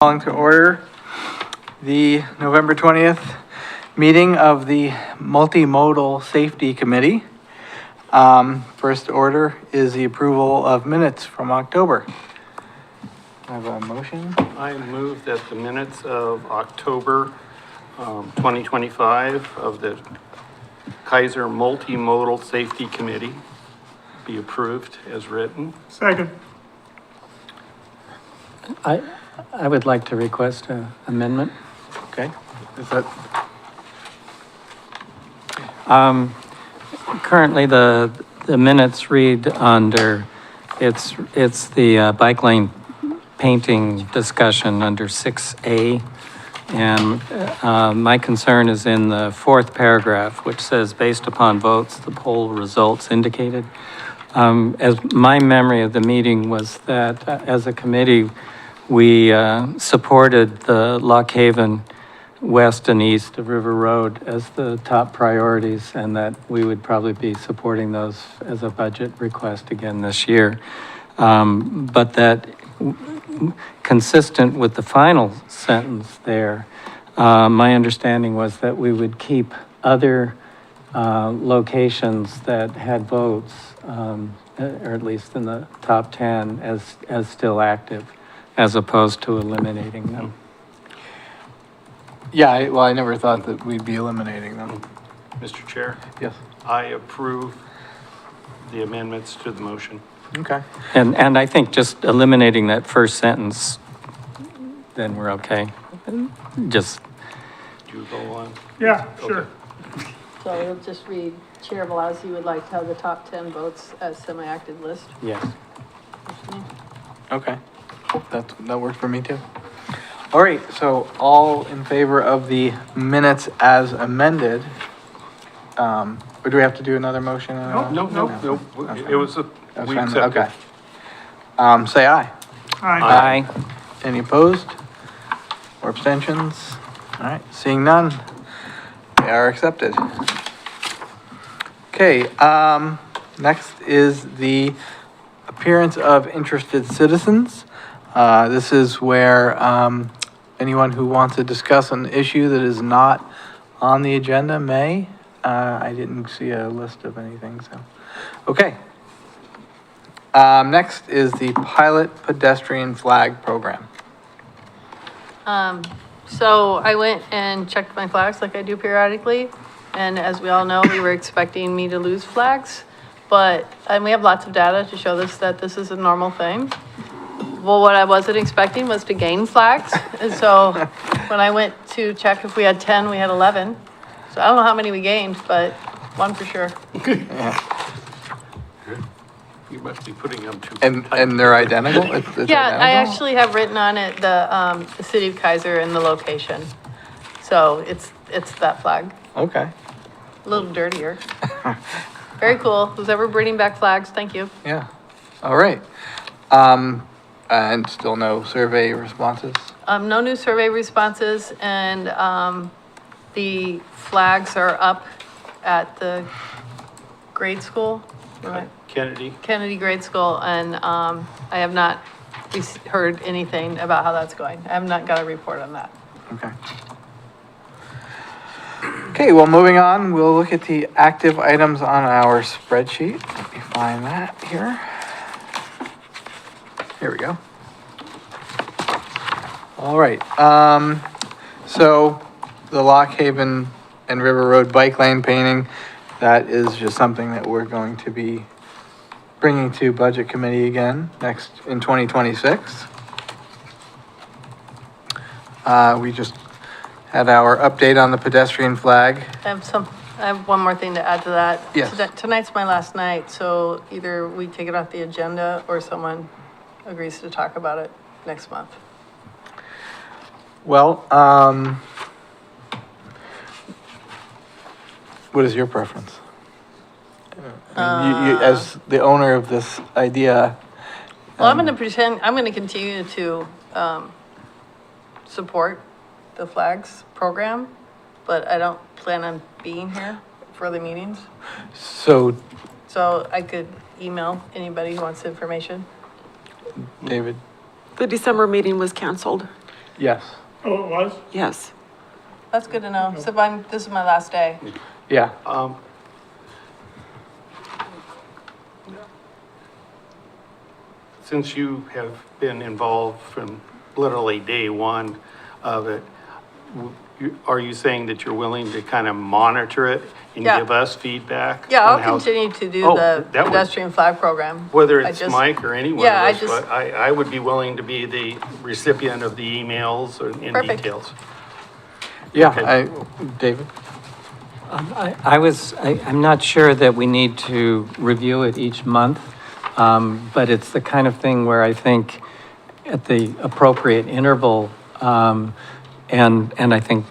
Calling to order the November 20th meeting of the Multimodal Safety Committee. First order is the approval of minutes from October. I have a motion. I move that the minutes of October 2025 of the Keizer Multimodal Safety Committee be approved as written. Second. I would like to request an amendment. Okay. Is that, Currently, the minutes read under, it's the bike lane painting discussion under 6A. And my concern is in the fourth paragraph, which says, based upon votes, the poll results indicated. As my memory of the meeting was that as a committee, we supported the Lock Haven west and east of River Road as the top priorities, and that we would probably be supporting those as a budget request again this year. But that consistent with the final sentence there, my understanding was that we would keep other locations that had votes, or at least in the top 10, as still active, as opposed to eliminating them. yeah, I never thought that we'd be eliminating them. Mr. Chair, Yes. I approve the amendments to the motion. Okay. And I think just eliminating that first sentence, then we're okay. Just, Do you go on? Yeah, Okay. sure. So it'll just read, Chair Velazzi would like to have the top 10 votes as semi-active list. yes. Okay. That worked for me too. All right, so all in favor of the minutes as amended, or do we have to do another motion? No. It was a, That's we fine, accepted. okay. Say aye. Aye. Aye. Any opposed or abstentions? All right, seeing none, they are accepted. Okay, next is the appearance of interested citizens. This is where anyone who wants to discuss an issue that is not on the agenda may. I didn't see a list of anything, so, okay. Next is the pilot pedestrian flag program. So I went and checked my flags like I do periodically. And as we all know, we were expecting me to lose flags. And we have lots of data to show this, that this is a normal thing. Well, what I wasn't expecting was to gain flags. And so when I went to check if we had 10, we had 11. So I don't know how many we gained, but one for sure. You must be putting them too. And they're identical? It's Yeah, I identical? actually have written on it the city of Keizer and the location. So it's that flag, Okay, a little dirtier. Very cool. Who's ever bringing back flags, thank you. yeah, all right. And still no survey responses? No new survey responses, and the flags are up at the grade school, right? Kennedy Grade School, and I have not heard anything about how that's going. I have not got a report on that. Okay. Okay, well, moving on, we'll look at the active items on our spreadsheet. Let me find that here. Here we go. All right, so the Lock Haven and River Road bike lane painting, that is just something that we're going to be bringing to Budget Committee again next in 2026. We just had our update on the pedestrian flag. I have one more thing to add to that. Yes. Tonight's my last night, so either we take it off the agenda or someone agrees to talk about it next month. Well, what is your preference? You, as the owner of this idea. Well, I'm gonna continue to support the flags program, but I don't plan on being here for the meetings. So, So I could email anybody who wants information. David, The December meeting was canceled. Yes, Oh, it was? Yes. That's good to know. So this is my last day. yeah. Since you have been involved from literally day one of it, are you saying that you're willing to kind of monitor it and Yeah. give us feedback? Yeah, on I'll how- continue to do Oh, the that would- pedestrian flag program. Whether I it's just- Mike or anyone of Yeah, I us, just- but I would be willing to be the recipient of the emails or in Perfect. details. Yeah, Okay. David? I'm not sure that we need to review it each month, but it's the kind of thing where I think at the appropriate interval, and I think,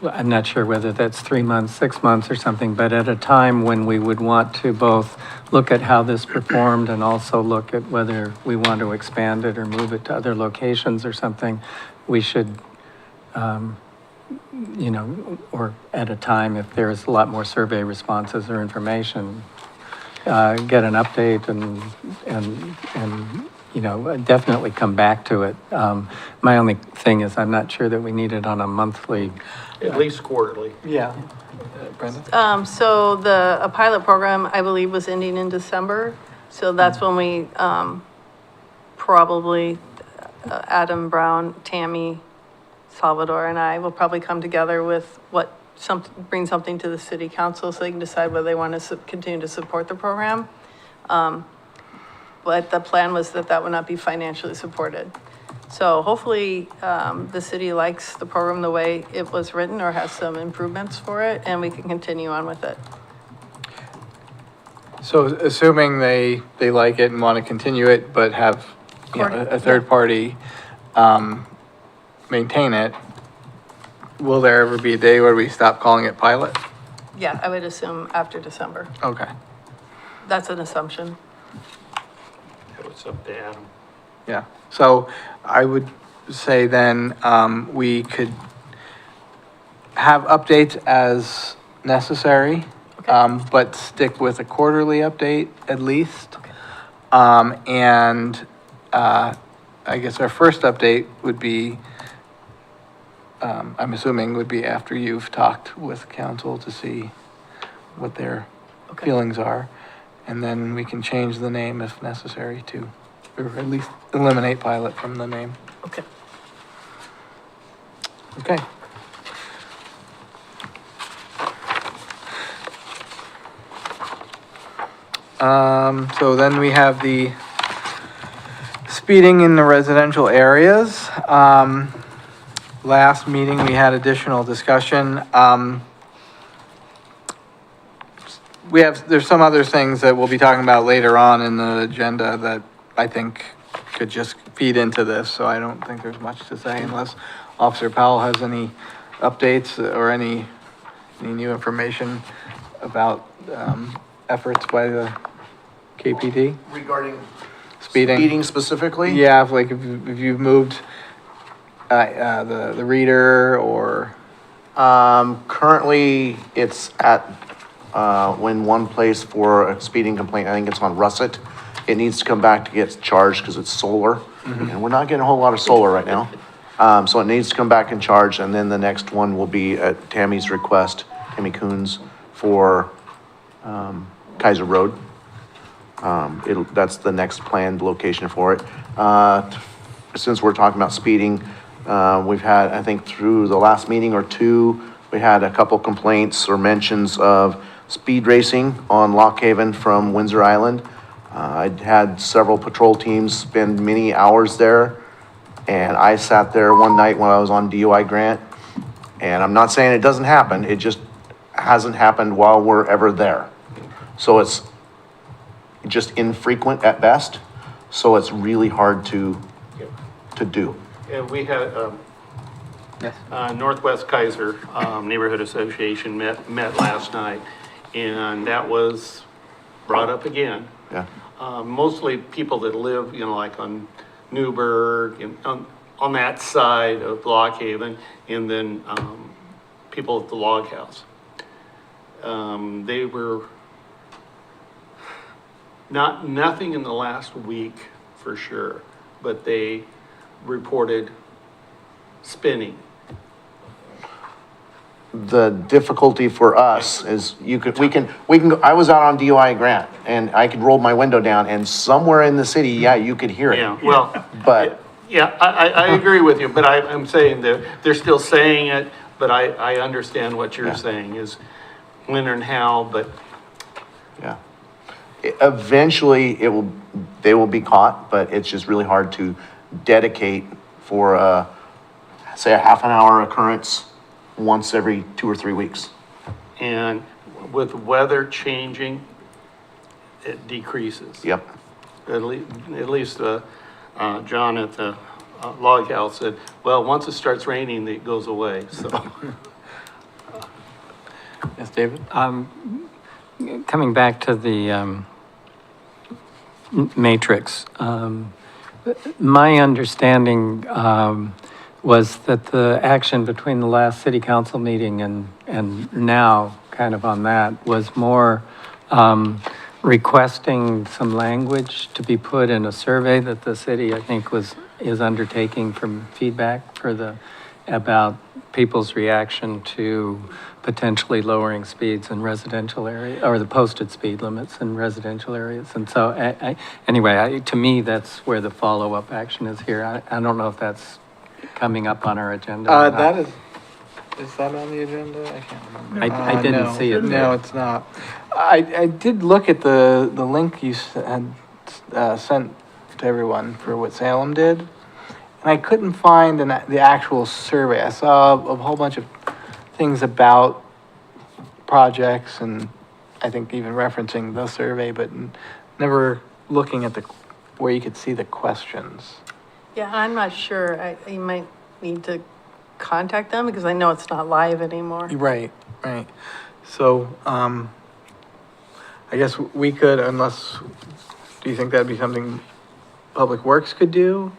I'm not sure whether that's 3 months, 6 months or something, but at a time when we would want to both look at how this performed and also look at whether we want to expand it or move it to other locations or something, we should, or at a time, if there's a lot more survey responses or information, get an update and definitely come back to it. My only thing is, I'm not sure that we need it on a monthly. At least quarterly. Yeah. Brenda? So a pilot program, I believe, was ending in December. So that's when we, probably, Adam Brown, Tammy, Salvador, and I will probably come together with bring something to the city council so they can decide whether they want to continue to support the program. But the plan was that would not be financially supported. So hopefully, the city likes the program the way it was written or has some improvements for it, and we can continue on with it. So assuming they like it and want to continue it, but have, a third party, maintain it, will there ever be a day where we stop calling it pilot? Yeah, I would assume after December. Okay, That's an assumption. It's up to Adam. yeah. So I would say then, we could have updates as necessary, but stick with a quarterly update at least. And, I guess our first update would be, I'm assuming would be after you've talked with council to see what their Okay. feelings are. And then we can change the name if necessary to, or at least eliminate pilot from the name. Okay. Okay. So then we have the speeding in the residential areas. Last meeting, we had additional discussion. There's some other things that we'll be talking about later on in the agenda that I think could just feed into this, so I don't think there's much to say unless Officer Powell has any updates or any new information about, efforts by the KPD, Regarding speeding. speeding specifically? Yeah, if you've moved, the reader or, Currently, it's at, when one place for a speeding complaint, I think it's on Russet. It needs to come back to get charged because it's solar, and we're not getting a whole lot of solar right now. So it needs to come back and charge, and then the next one will be at Tammy's request, Tammy Coons, for, Keizer Road. That's the next planned location for it. Since we're talking about speeding, we've had, I think through the last meeting or two, we had a couple complaints or mentions of speed racing on Lock Haven from Windsor Island. I'd had several patrol teams spend many hours there, and I sat there one night when I was on DUI grant, and I'm not saying it doesn't happen, it just hasn't happened while we're ever there. So it's just infrequent at best, so it's really hard to do. And we had, Northwest Keizer, Neighborhood Association met last night, and that was brought up again. Yeah. Mostly people that live, like on Newburgh and on that side of Lock Haven, and then, people at the log house. They were nothing in the last week for sure, but they reported spinning. The difficulty for us is we can, go- I was out on DOI Grant and I could roll my window down and somewhere in the city, yeah, you could hear it. Yeah, well, But, yeah, I agree with you, but I'm saying they're still saying it, but I understand what you're Yeah. saying is when and how, but yeah. Eventually, they will be caught, but it's just really hard to dedicate for, say, a half an hour occurrence once every 2 or 3 weeks. and with weather changing, it decreases. Yep. At least, John at the log house said, well, once it starts raining, it goes away, so. Yes, David? Coming back to the matrix, my understanding was that the action between the last city council meeting and now, kind of on that, was more requesting some language to be put in a survey that the city, I think, is undertaking from feedback about people's reaction to potentially lowering speeds in residential area, or the posted speed limits in residential areas. And so, anyway, to me, that's where the follow-up action is here. I don't know if that's coming up on our agenda. or not. That is that on the agenda? I can't remember. I didn't No. see it No, there. it's not. I did look at the link you had sent to everyone for what Salem did, and I couldn't find the actual survey. I saw a whole bunch of things about projects and I think even referencing the survey, but never looking at where you could see the questions. Yeah, I'm not sure. You might need to contact them because I know it's not live anymore. Right, right. So, I guess we could, unless, do you think that'd be something Public Works could do?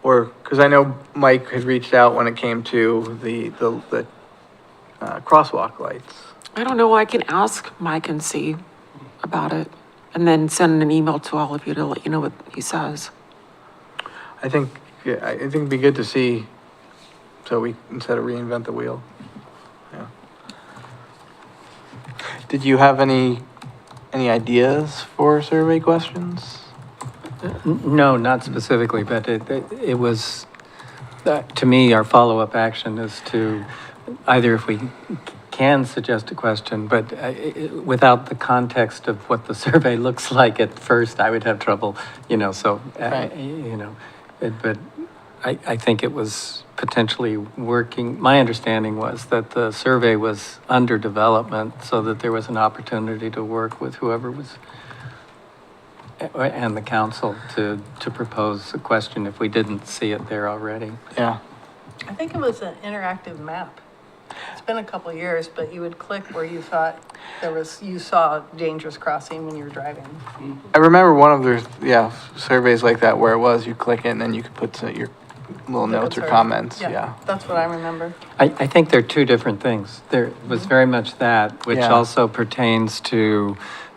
Or, because I know Mike had reached out when it came to the crosswalk lights. I don't know, I can ask Mike and see about it, and then send an email to all of you to let you know what he says. I think it'd be good to see, so we, instead of reinvent the wheel. Yeah. Did you have any ideas for survey questions? No, not specifically, but it was, to me, our follow-up action is to either, if we can suggest a question, but without the context of what the survey looks like at first, I would have trouble, so, Right. but I think it was potentially working. My understanding was that the survey was under development so that there was an opportunity to work with whoever was, and the council to propose a question if we didn't see it there already. Yeah. I think it was an interactive map. It's been a couple years, but you would click where you thought you saw dangerous crossing when you were driving. I remember one of their, surveys like that where it was, you click it and then you could put your little notes or comments, yeah. That's what I remember. I think they're two different things. There was very much that, which Yeah. also pertains to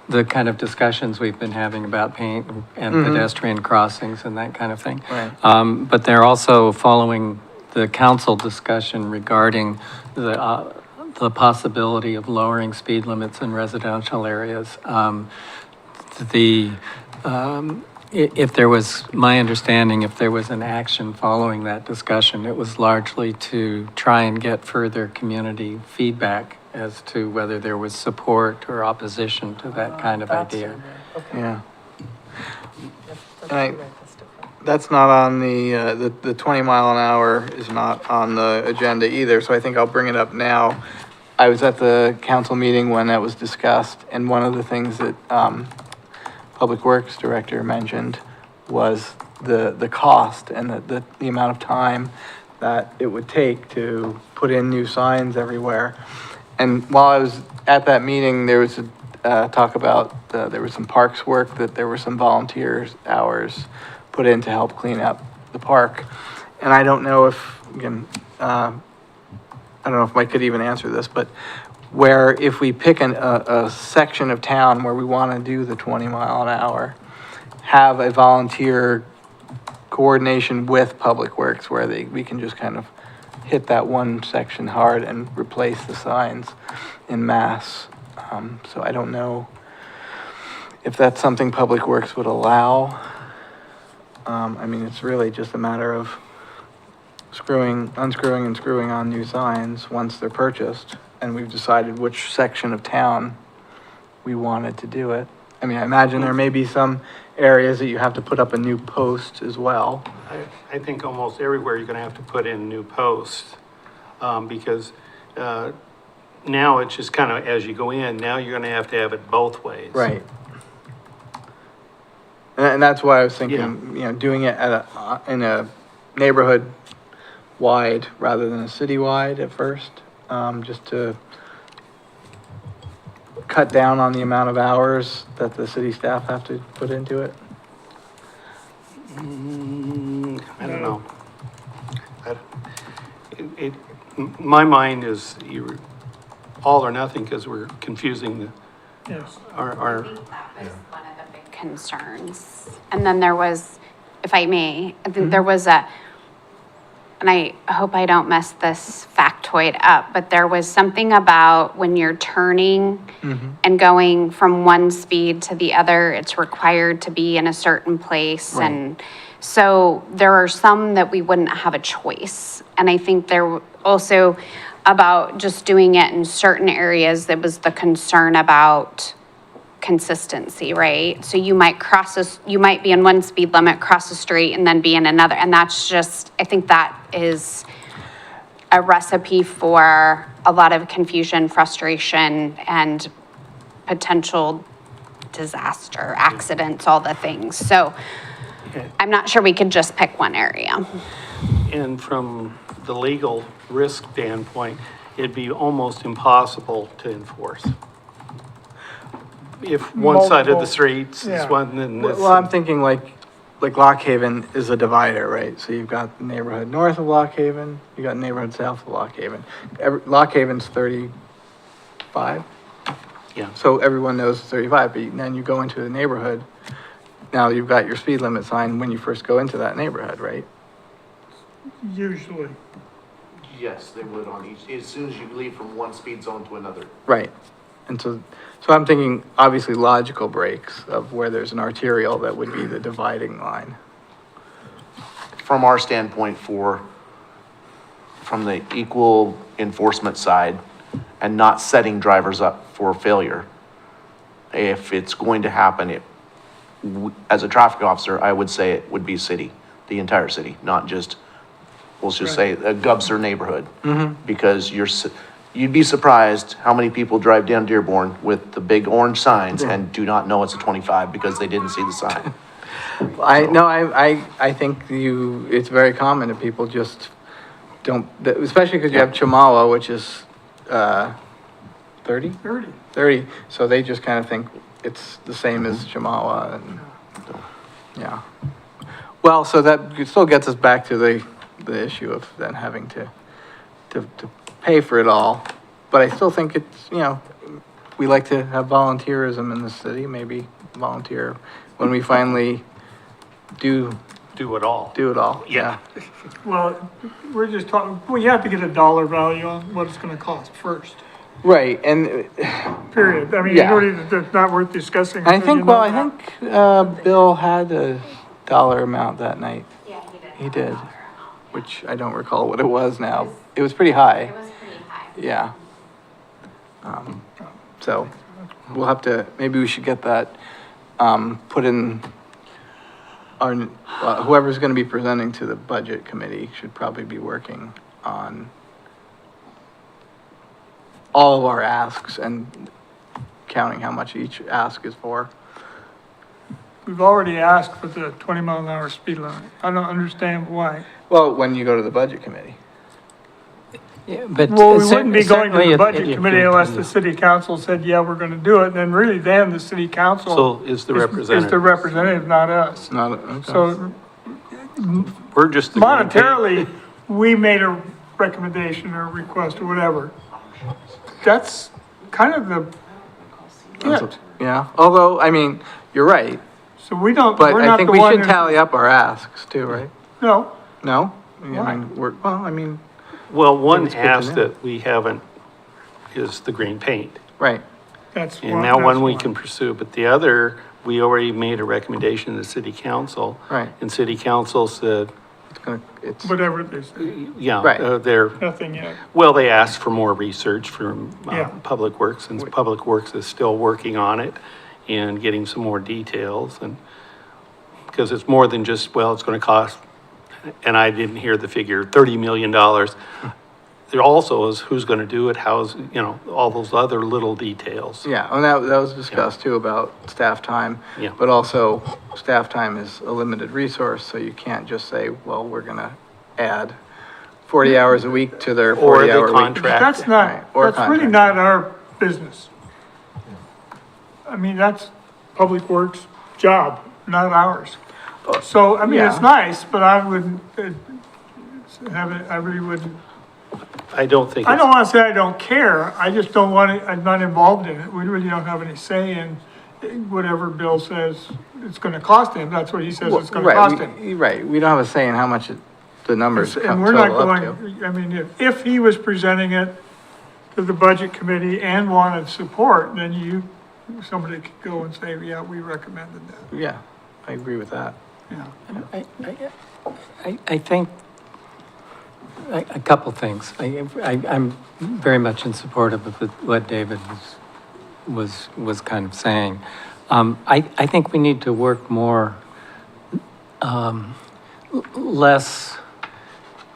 the kind of discussions we've been having about paint and pedestrian crossings and that kind of thing. Right. But they're also following the council discussion regarding the possibility of lowering speed limits in residential areas. If there was, my understanding, if there was an action following that discussion, it was largely to try and get further community feedback as to whether there was support or opposition to that kind of idea. Okay. Yeah. That's And I- right, that's different. That's not on the 20 mile an hour is not on the agenda either, so I think I'll bring it up now. I was at the council meeting when that was discussed, and one of the things that, Public Works Director mentioned was the cost and the amount of time that it would take to put in new signs everywhere. And while I was at that meeting, there was a talk about, there was some parks work, that there were some volunteers hours put in to help clean up the park. And I don't know if, again, I don't know if Mike could even answer this, but where if we pick a section of town where we want to do the 20 mile an hour, have a volunteer coordination with Public Works where we can just kind of hit that one section hard and replace the signs in mass. So I don't know if that's something Public Works would allow. I mean, it's really just a matter of unscrewing and screwing on new signs once they're purchased, and we've decided which section of town we wanted to do it. I mean, I imagine there may be some areas that you have to put up a new post as well. I think almost everywhere you're gonna have to put in new posts, because, now it's just kind of, as you go in, now you're gonna have to have it both ways. Right. And that's why I was thinking, doing it in a neighborhood wide rather than a city-wide at first, just to cut down on the amount of hours that the city staff have to put into it. I don't know. My mind is you're all or nothing because we're confusing Yes. our, I think that was one of the big concerns. And then there was, if I may, I think there was and I hope I don't mess this factoid up, but there was something about when you're turning and going from one speed to the other, it's required to be in a certain place. Right. And so there are some that we wouldn't have a choice. And I think there also about just doing it in certain areas, there was the concern about consistency, right? So you might you might be in one speed limit, cross the street, and then be in another. And that's just, I think that is a recipe for a lot of confusion, frustration, and potential disaster, accidents, all the things. So I'm not sure we could just pick one area. and from the legal risk standpoint, it'd be almost impossible to enforce. If one side of the Multiple, streets is yeah. one, then this. Well, I'm thinking like Lock Haven is a divider, right? So you've got the neighborhood north of Lock Haven, you got neighborhood south of Lock Haven. Lock Haven's 35, Yeah. so everyone knows it's 35, but then you go into the neighborhood, now you've got your speed limit sign when you first go into that neighborhood, right? Usually. Yes, they would on each, as soon as you leave from one speed zone to another. Right. And so I'm thinking obviously logical breaks of where there's an arterial that would be the dividing line. From our standpoint from the equal enforcement side and not setting drivers up for failure, if it's going to happen, as a traffic officer, I would say it would be city, the entire city, not just, let's just say a Gubser neighborhood. Because you'd be surprised how many people drive down Dearborn with the big orange signs and do not know it's a 25 because they didn't see the sign. I think it's very common that people just don't, especially because you have Chamawa, which is, 30? 30, so they just kind of think it's the same as Chamawa and, yeah. Well, so that still gets us back to the issue of then having to pay for it all. But I still think it's, we like to have volunteerism in the city, maybe volunteer when we finally do Do it all. it all. Yeah. Well, we're just talking, we have to get a dollar value on what it's gonna cost first, Right, and period. I mean, Yeah. it's not worth discussing. I because think, you know well, I that. think, Bill had a dollar amount that night. Yeah, he did. He did, which I don't recall what it was now. It was pretty high. was pretty high. Yeah. So we'll have to, maybe we should get that, put in our, whoever's gonna be presenting to the budget committee should probably be working on all of our asks and counting how much each ask is for. We've already asked for the 20-mile-an-hour speed limit. I don't understand why. Well, when you go to the budget committee. Yeah, but Well, we wouldn't be going to certainly the if- budget if committee you- unless the city council said, yeah, we're gonna do it, and then really then the city council So is the is representative. the representative, not us. Not, okay. So We're just. the monetarily, we made a recommendation or request or whatever. That's kind of the, Yeah, although, I mean, you're right. So we don't, But we're I not think the we one should who. tally up our asks too, right? No, No? Why? I mean, well, I mean, Well, one it's good to ask know. that we haven't is the green paint. right. that's one. And that that's one we can pursue, but the other, we already made a recommendation to the city council. Right. And city council said, It's, Whatever it is, yeah, Right. they're, nothing yet. well, they asked for more research from Yeah. Public Works, and Public Works is still working on it and getting some more details, and, because it's more than just, well, it's gonna cost, and I didn't hear the figure, $30 million. There also is who's gonna do it, how's, all those other little details. yeah, and that was discussed too about staff time. Yeah. But also, staff time is a limited resource, so you can't just say, well, we're gonna add 40 hours a week to their Or 40-hour the week. contract. That's Right, not, or that's really contract. not our business. I mean, that's Public Works' job, not ours. So, I mean, it's Yeah. nice, but I wouldn't, have it, I really wouldn't, I don't think I it's, don't wanna say I don't care, I just don't want to, I'm not involved in it. We really don't have any say in whatever Bill says it's gonna cost him, that's what he says it's gonna Right, cost him. Right, we don't have a say in how much the numbers And come we're not total up to. going, I mean, if he was presenting it to the budget committee and wanted support, then somebody could go and say, yeah, we recommended that, Yeah, I agree with that. yeah. I think a couple things. I'm very much in support of what David was kind of saying. I think we need to work more, less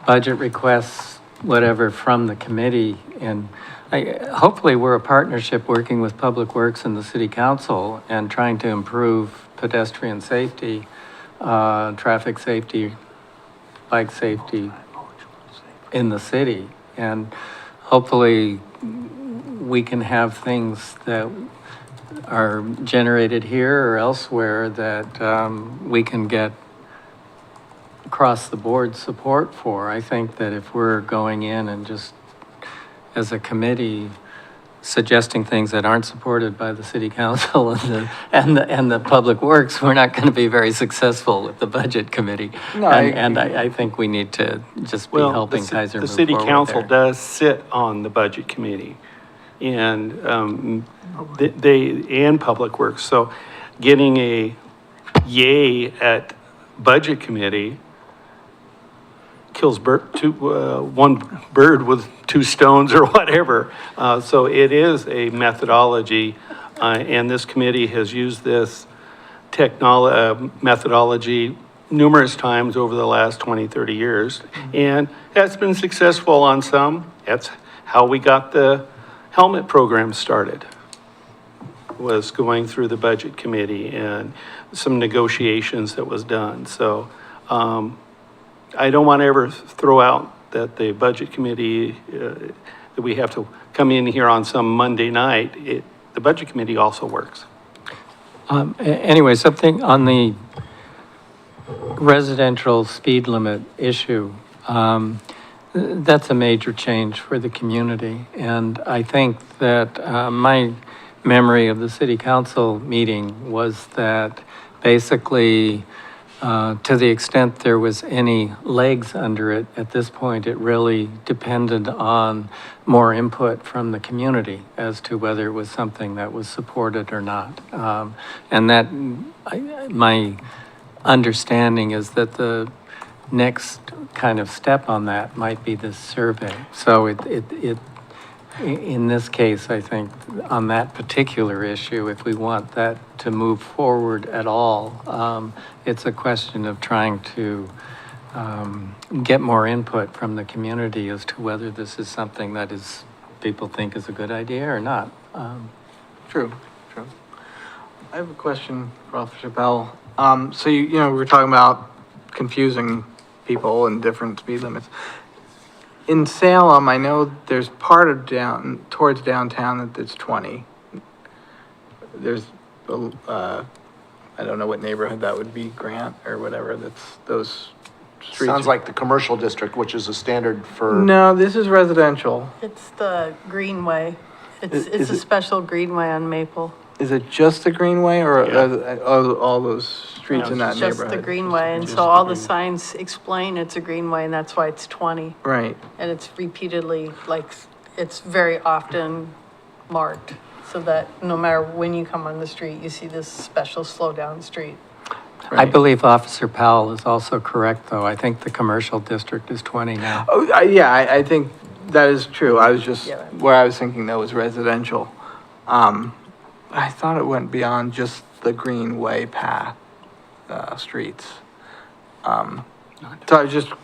budget requests, whatever, from the committee. And hopefully we're a partnership working with Public Works and the city council and trying to improve pedestrian safety, traffic safety, bike safety in the city. And hopefully we can have things that are generated here or elsewhere that we can get across the board support for. I think that if we're going in and just as a committee suggesting things that aren't supported by the city council and the public works, we're not going to be very successful with the budget committee. No, And I think we need to just be well, helping the Keizer move city forward council there. does sit on the budget committee. And they, and Public Works, so getting a yay at budget committee kills one bird with two stones or whatever. So it is a methodology, and this committee has used this methodology numerous times over the last 20, 30 years, and has been successful on some. That's how we got the helmet program started, was going through the budget committee and some negotiations that was done. So I don't want to ever throw out that the budget committee, that we have to come in here on some Monday night. The budget committee also works. Anyway, something on the residential speed limit issue. That's a major change for the community. And I think that my memory of the city council meeting was that basically, to the extent there was any legs under it, at this point, it really depended on more input from the community as to whether it was something that was supported or not. And that, my understanding is that the next kind of step on that might be this survey. So in this case, I think on that particular issue, if we want that to move forward at all, it's a question of trying to get more input from the community as to whether this is something that people think is a good idea or not. True. I have a question for Officer Bell. So we were talking about confusing people and different speed limits. In Salem, I know there's part of towards downtown that's 20. There's, I don't know what neighborhood that would be, Grant or whatever, that's those streets. Sounds like the commercial district, which is a standard for. No, this is residential. It's the Greenway. Is It's a it- special Greenway on Maple. Is it just the Greenway or Yeah. all those streets in that It's neighborhood? just the greenway, and Just so the all the greenway. signs explain it's a greenway, and that's why it's 20. Right, And it's repeatedly, like, it's very often marked, so that no matter when you come on the street, you see this special slow-down street. I right. believe Officer Powell is also correct, though. I think the commercial district is 20 now. Oh, yeah, I think that is true. I was just, Yeah. where I was thinking that was residential. I thought it went beyond just the Greenway path, streets. So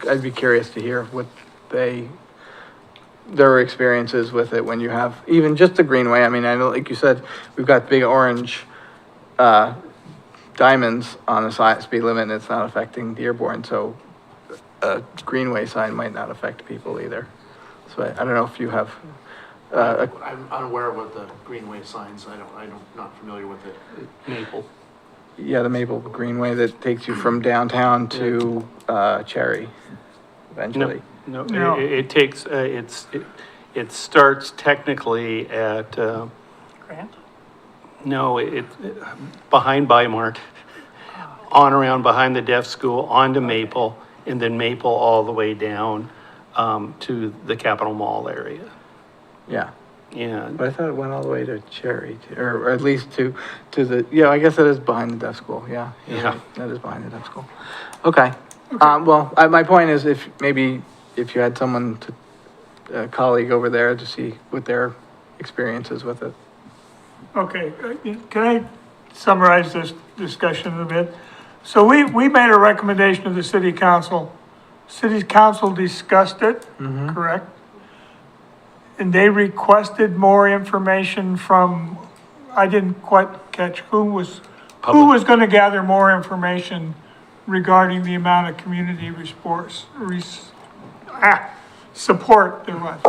I'd be curious to hear what their experiences with it when you have even just the Greenway. I mean, I know, like you said, we've got big orange, diamonds on the side, speed limit, and it's not affecting Dearborn, so a Greenway sign might not affect people either. So I don't know if you have, I'm unaware of what the Greenway signs, I'm not familiar with it. Maple. yeah, the Maple Greenway that takes you from downtown to, Cherry, eventually. No, No. it takes, it starts technically at, Grant? no, behind Bimart, on around behind the deaf school, onto Maple, and then Maple all the way down, to the Capitol Mall area. Yeah, And, but I thought it went all the way to Cherry, or at least to the, yeah, I guess that is behind the deaf school, yeah. you're Yeah. right, that is behind the deaf school. Okay, well, my point is if you had someone a colleague over there to see what their experiences with it. Okay, can I summarize this discussion a bit? So we made a recommendation to the city council. City council discussed it, correct? And they requested more information from, I didn't quite catch who was gonna gather more information regarding the amount of community support there was.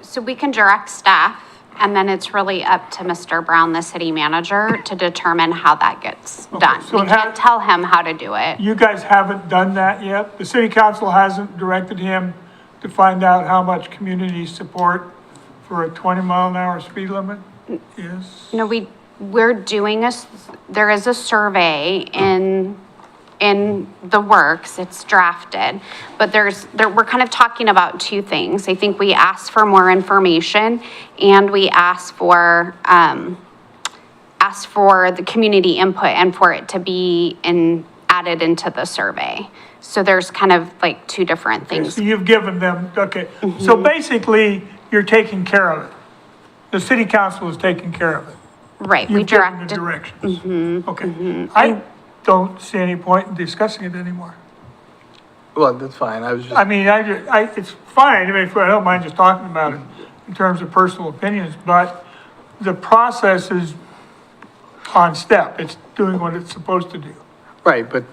So we can direct staff, and then it's really up to Mr. Brown, the city manager, to determine how that gets done. so We it ha- can't tell him how to do it. You guys haven't done that yet? The city council hasn't directed him to find out how much community support for a 20-mile-an-hour speed limit is? No, we're doing there is a survey in the works, it's drafted, but we're kind of talking about two things. I think we asked for more information, and we asked for the community input and for it to be added into the survey. So there's kind of like two different things. So you've given them, okay, so basically, you're taking care of it. The city council is taking care of it. Right, we You've given the directed, directions. Okay, I don't see any point in discussing it anymore. Well, that's fine, I was I just, mean, it's fine, I mean, I don't mind just talking about it in terms of personal opinions, but the process is on step, it's doing what it's supposed to do. right, but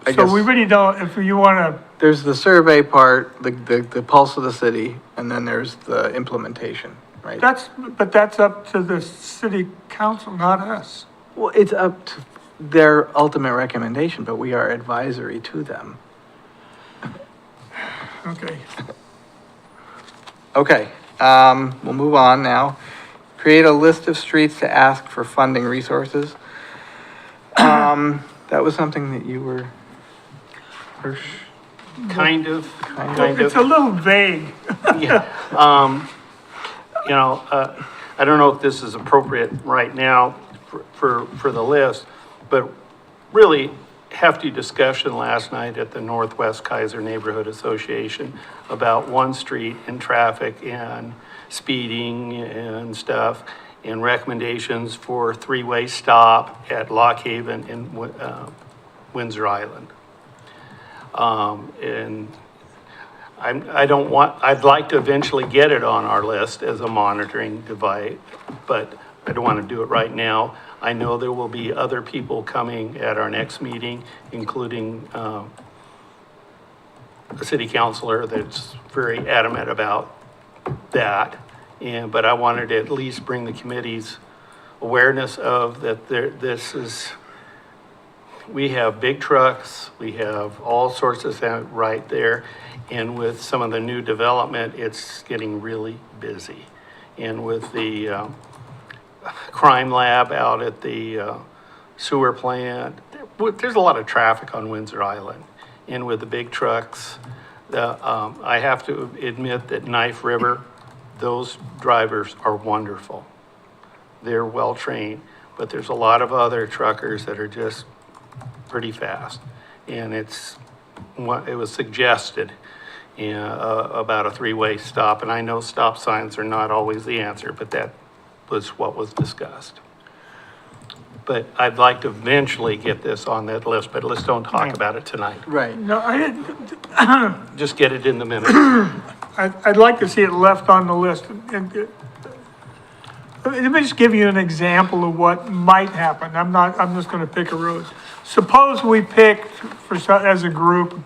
I So we guess really don't, if you wanna, there's the survey part, the pulse of the city, and then there's the implementation, right? but that's up to the city council, not us. Well, it's up to their ultimate recommendation, but we are advisory to them. Okay, Okay, we'll move on now. Create a list of streets to ask for funding resources. That was something that you were, kind of. it's a little vague. Yeah, you know, I don't know if this is appropriate right now for the list, but really hefty discussion last night at the Northwest Keizer Neighborhood Association about one street and traffic and speeding and stuff, and recommendations for three-way stop at Lock Haven and Windsor Island. And I'd like to eventually get it on our list as a monitoring device, but I don't want to do it right now. I know there will be other people coming at our next meeting, including a city councilor that's very adamant about that. But I wanted to at least bring the committee's awareness of that we have big trucks, we have all sorts of things right there. And with some of the new development, it's getting really busy. And with the crime lab out at the sewer plant. There's a lot of traffic on Windsor Island, and with the big trucks, I have to admit that Knife River, those drivers are wonderful. They're well-trained, but there's a lot of other truckers that are just pretty fast. And it was suggested about a three-way stop, and I know stop signs are not always the answer, but that was what was discussed. But I'd like to eventually get this on that list, but let's don't talk about it tonight. Right. No, I didn't, Just get it in the minutes. I'd like to see it left on the list. Let me just give you an example of what might happen. I'm just gonna pick a road. Suppose we picked, as a group,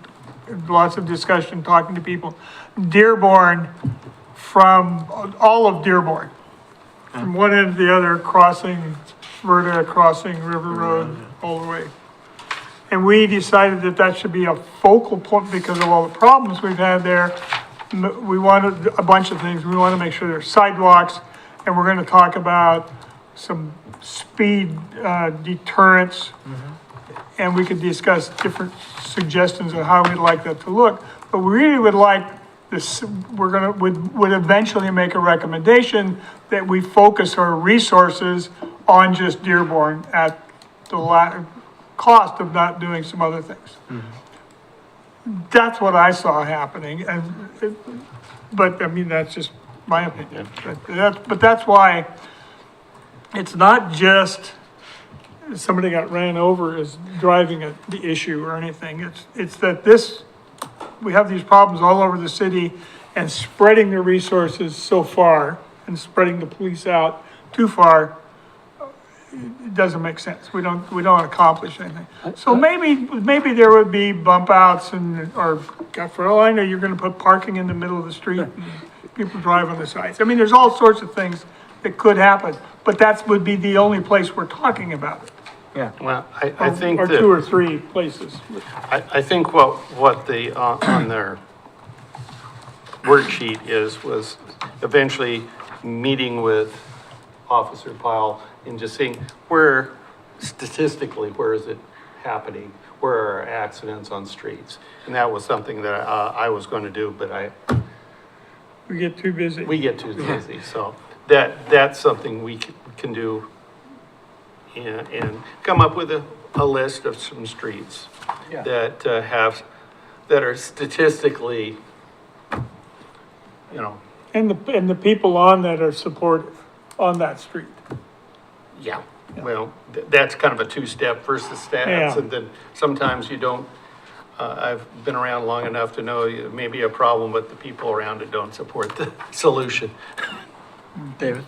lots of discussion, talking to people, Dearborn, from all of Dearborn, from one end to the other, crossing Verda, crossing River Road, all the way. And we decided that that should be a focal point because of all the problems we've had there. We wanted a bunch of things. We want to make sure there's sidewalks, and we're going to talk about some speed deterrence. And we could discuss different suggestions of how we'd like that to look. But we really would like this, would eventually make a recommendation that we focus our resources on just Dearborn at the cost of not doing some other things. That's what I saw happening, but I mean, that's just my opinion. But that's why it's not just somebody got ran over is driving the issue or anything. It's that we have these problems all over the city, and spreading the resources so far and spreading the police out too far, it doesn't make sense. We don't accomplish anything. So maybe there would be bump outs or for all I know, you're gonna put parking in the middle of the street and people drive on the sides. I mean, there's all sorts of things that could happen, but that would be the only place we're talking about it. Yeah. Well, I think Or that. two or three places. I think what the, on their worksheet was eventually meeting with Officer Powell and just seeing statistically, where is it happening? Where are accidents on streets? And that was something that I was going to do, but We get too busy. we get too busy. So that's something we can do and come up with a list of some streets Yeah. that are statistically, And the people on that are supportive on that street. yeah. Well, that's kind of a two-step. First the stats, Yeah. and then sometimes you don't, I've been around long enough to know it may be a problem, but the people around it don't support the solution. David?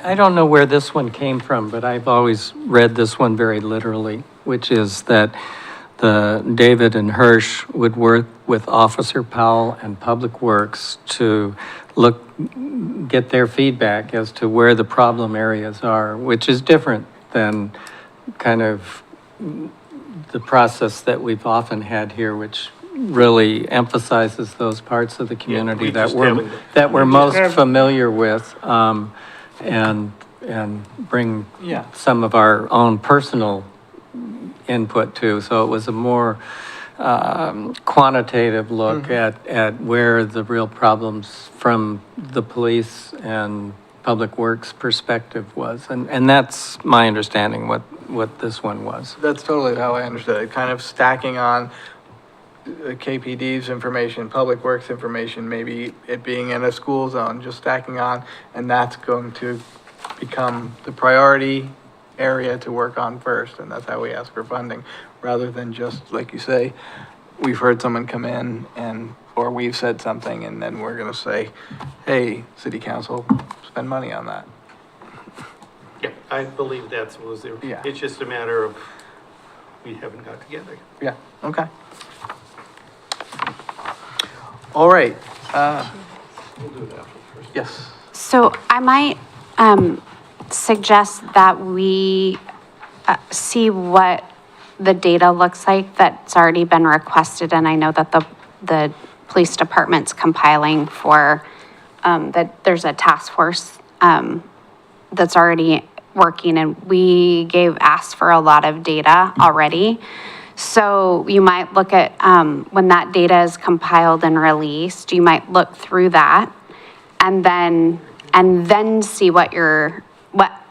I don't know where this one came from, but I've always read this one very literally, which is that David and Hirsch would work with Officer Powell and Public Works to get their feedback as to where the problem areas are, which is different than kind of the process that we've often had here, which really emphasizes those parts of the community we that just we're, haven't- that we're most have- familiar with, and bring Yeah. some of our own personal input to. So it was a more quantitative look at where the real problems from the police and Public Works perspective was. And that's my understanding what this one was. That's totally how I understood it, kind of stacking on KPD's information, Public Works information, maybe it being in a school zone, just stacking on, and that's going to become the priority area to work on first, and that's how we ask for funding, rather than just, like you say, we've heard someone come in or we've said something, and then we're gonna say, hey, city council, spend money on that. Yeah, I believe was there. Yeah. It's just a matter of, we haven't got together. Yeah, okay. All right, We'll do that first. yes. So I might suggest that we see what the data looks like that's already been requested, and I know that the police department's compiling for, that there's a task force that's already working, and asked for a lot of data already. So you might look at, when that data is compiled and released, you might look through that and then see what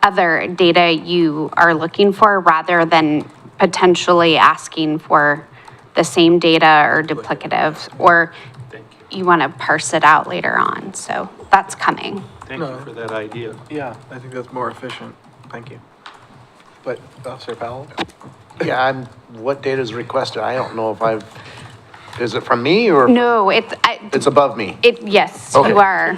other data you are looking for, rather than potentially asking for the same data or duplicative, or you want to parse it out later on. So that's coming. Thank you for that idea. Yeah, I think that's more efficient. Thank you. But, Officer Powell? Yeah, what data is requested? I don't know if is it from me or? No, It's above me. yes, Okay. you are.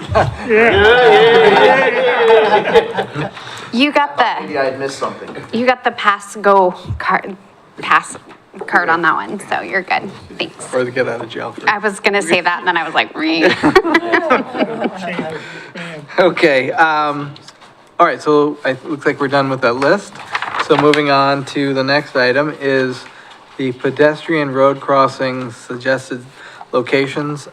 You got Maybe I missed something. the pass card on that one, so you're good. Thanks. Or the get out of jail free. I was gonna say that, and then I was like, Okay, all right, so it looks like we're done with that list. So moving on to the next item is the pedestrian road crossings suggested locations.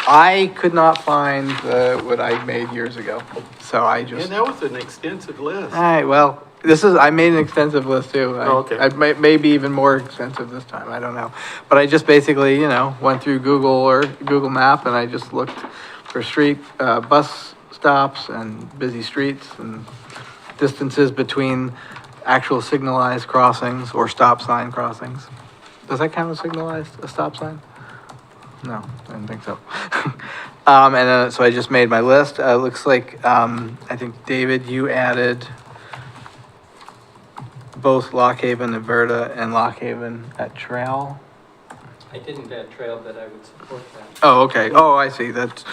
I could not find what I made years ago, so I Yeah, just, that was an extensive list. all right, well, I made an extensive list too. Oh, okay. I maybe even more extensive this time, I don't know. But I just basically, went through Google Map and I just looked for bus stops and busy streets and distances between actual signalized crossings or stop sign crossings. Does that count as signalized, a stop sign? No, I didn't think so. And then, so I just made my list. Looks like, I think, David, you added both Lock Haven and Verda and Lock Haven at Trail. I didn't add trail, but I would support that. Oh, okay. Oh, I see. That's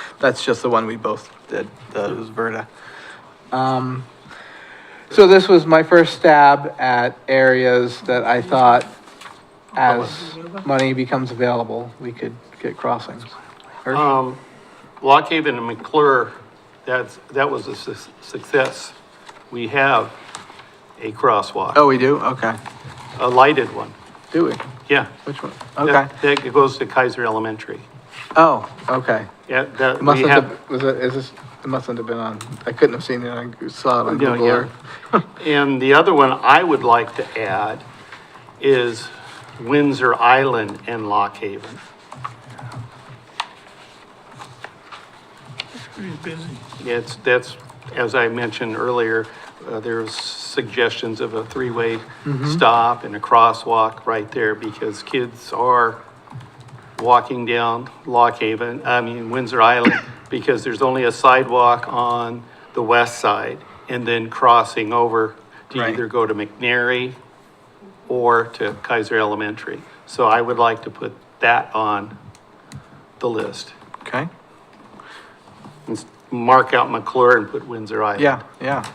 just the one we both did. It was Verda. So this was my first stab at areas that I thought, as money becomes available, we could get crossings. Lock Haven and McClure, that was a success. We have a crosswalk, Oh, we do? Okay. a lighted one. Do we? Yeah. Which one? Okay. That goes to Keizer Elementary. Oh, okay. Yeah, that It mustn't we have. it mustn't have been on, I couldn't have seen it, I saw it on Yeah, Google yeah. Earth. And the other one I would like to add is Windsor Island and Lock Haven. Pretty busy. That's, as I mentioned earlier, there's suggestions of a three-way stop and a crosswalk right there because kids are walking down Windsor Island because there's only a sidewalk on the west side and then crossing over to Right. either go to McNary or to Keizer Elementary. So I would like to put that on the list. Okay. Mark out McClure and put Windsor Island. Yeah.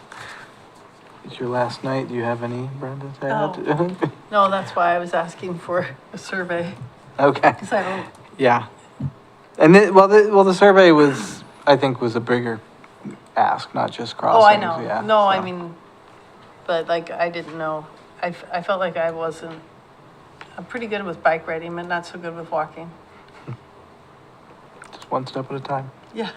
It's your last night. Do you have any, Brenda, to add? No, that's why I was asking for a survey, Okay. because I don't, Yeah. And the survey I think was a bigger ask, not just crossings. oh, I know. Yeah, No, I so. mean, but like, I didn't know. I felt like I'm pretty good with bike riding, but not so good with walking. Just one step at a time. Yeah.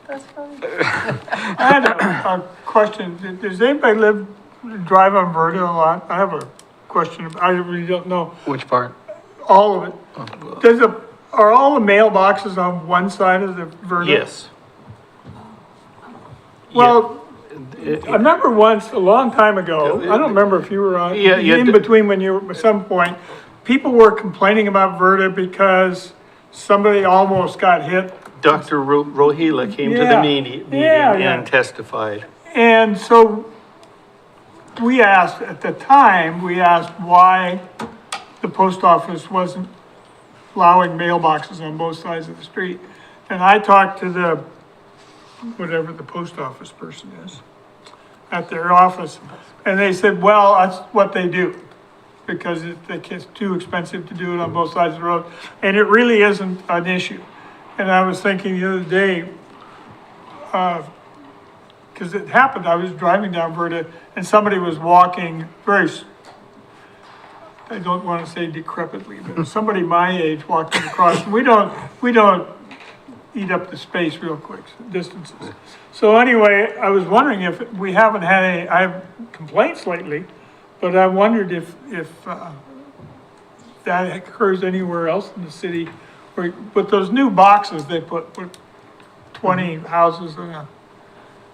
That's funny. I had a question. Does anybody drive on Verda a lot? I have a question. I really don't know. Which part? All of it. Are all the mailboxes on one side of the Verda? Yes. Well, I remember once, a long time ago, I don't remember if you were on, Yeah, in between when you were, at some point, people were complaining about Verda because somebody almost got hit. Dr. Rohila came to the Yeah. meeting Yeah. and testified. And so we asked, at the time, why the post office wasn't allowing mailboxes on both sides of the street. And I talked to whatever the post office person is, at their office, and they said, well, that's what they do. Because it's too expensive to do it on both sides of the road, and it really isn't an issue. And I was thinking the other day, because it happened, I was driving down Verda, and somebody was walking I don't want to say decrepitly, but somebody my age walking across, and we don't eat up the space real quick, distances. So anyway, I was wondering if, we haven't had any, I have complaints lately, but I wondered if that occurs anywhere else in the city, where, with those new boxes they put 20 houses in a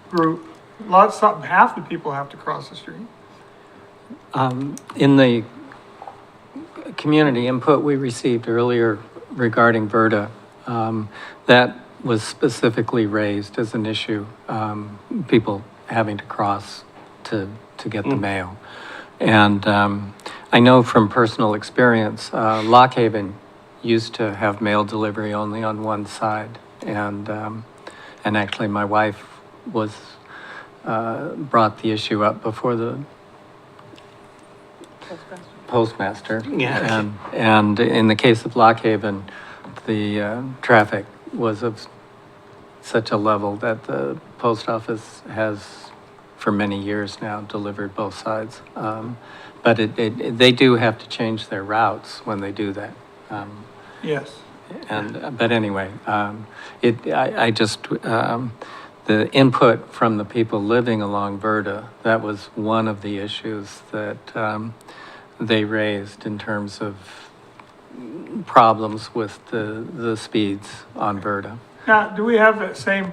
group, half the people have to cross the street. In the community input we received earlier regarding Verda, that was specifically raised as an issue, people having to cross to get the mail. And I know from personal experience, Lock Haven used to have mail delivery only on one side. And actually my wife was, brought the issue up before the postmaster. Yeah. And in the case of Lock Haven, the traffic was of such a level that the post office has, for many years now, delivered both sides. But they do have to change their routes when they do that. Yes. But anyway, I just, the input from the people living along Verda, that was one of the issues that they raised in terms of problems with the speeds on Verda. Now, do we have that same,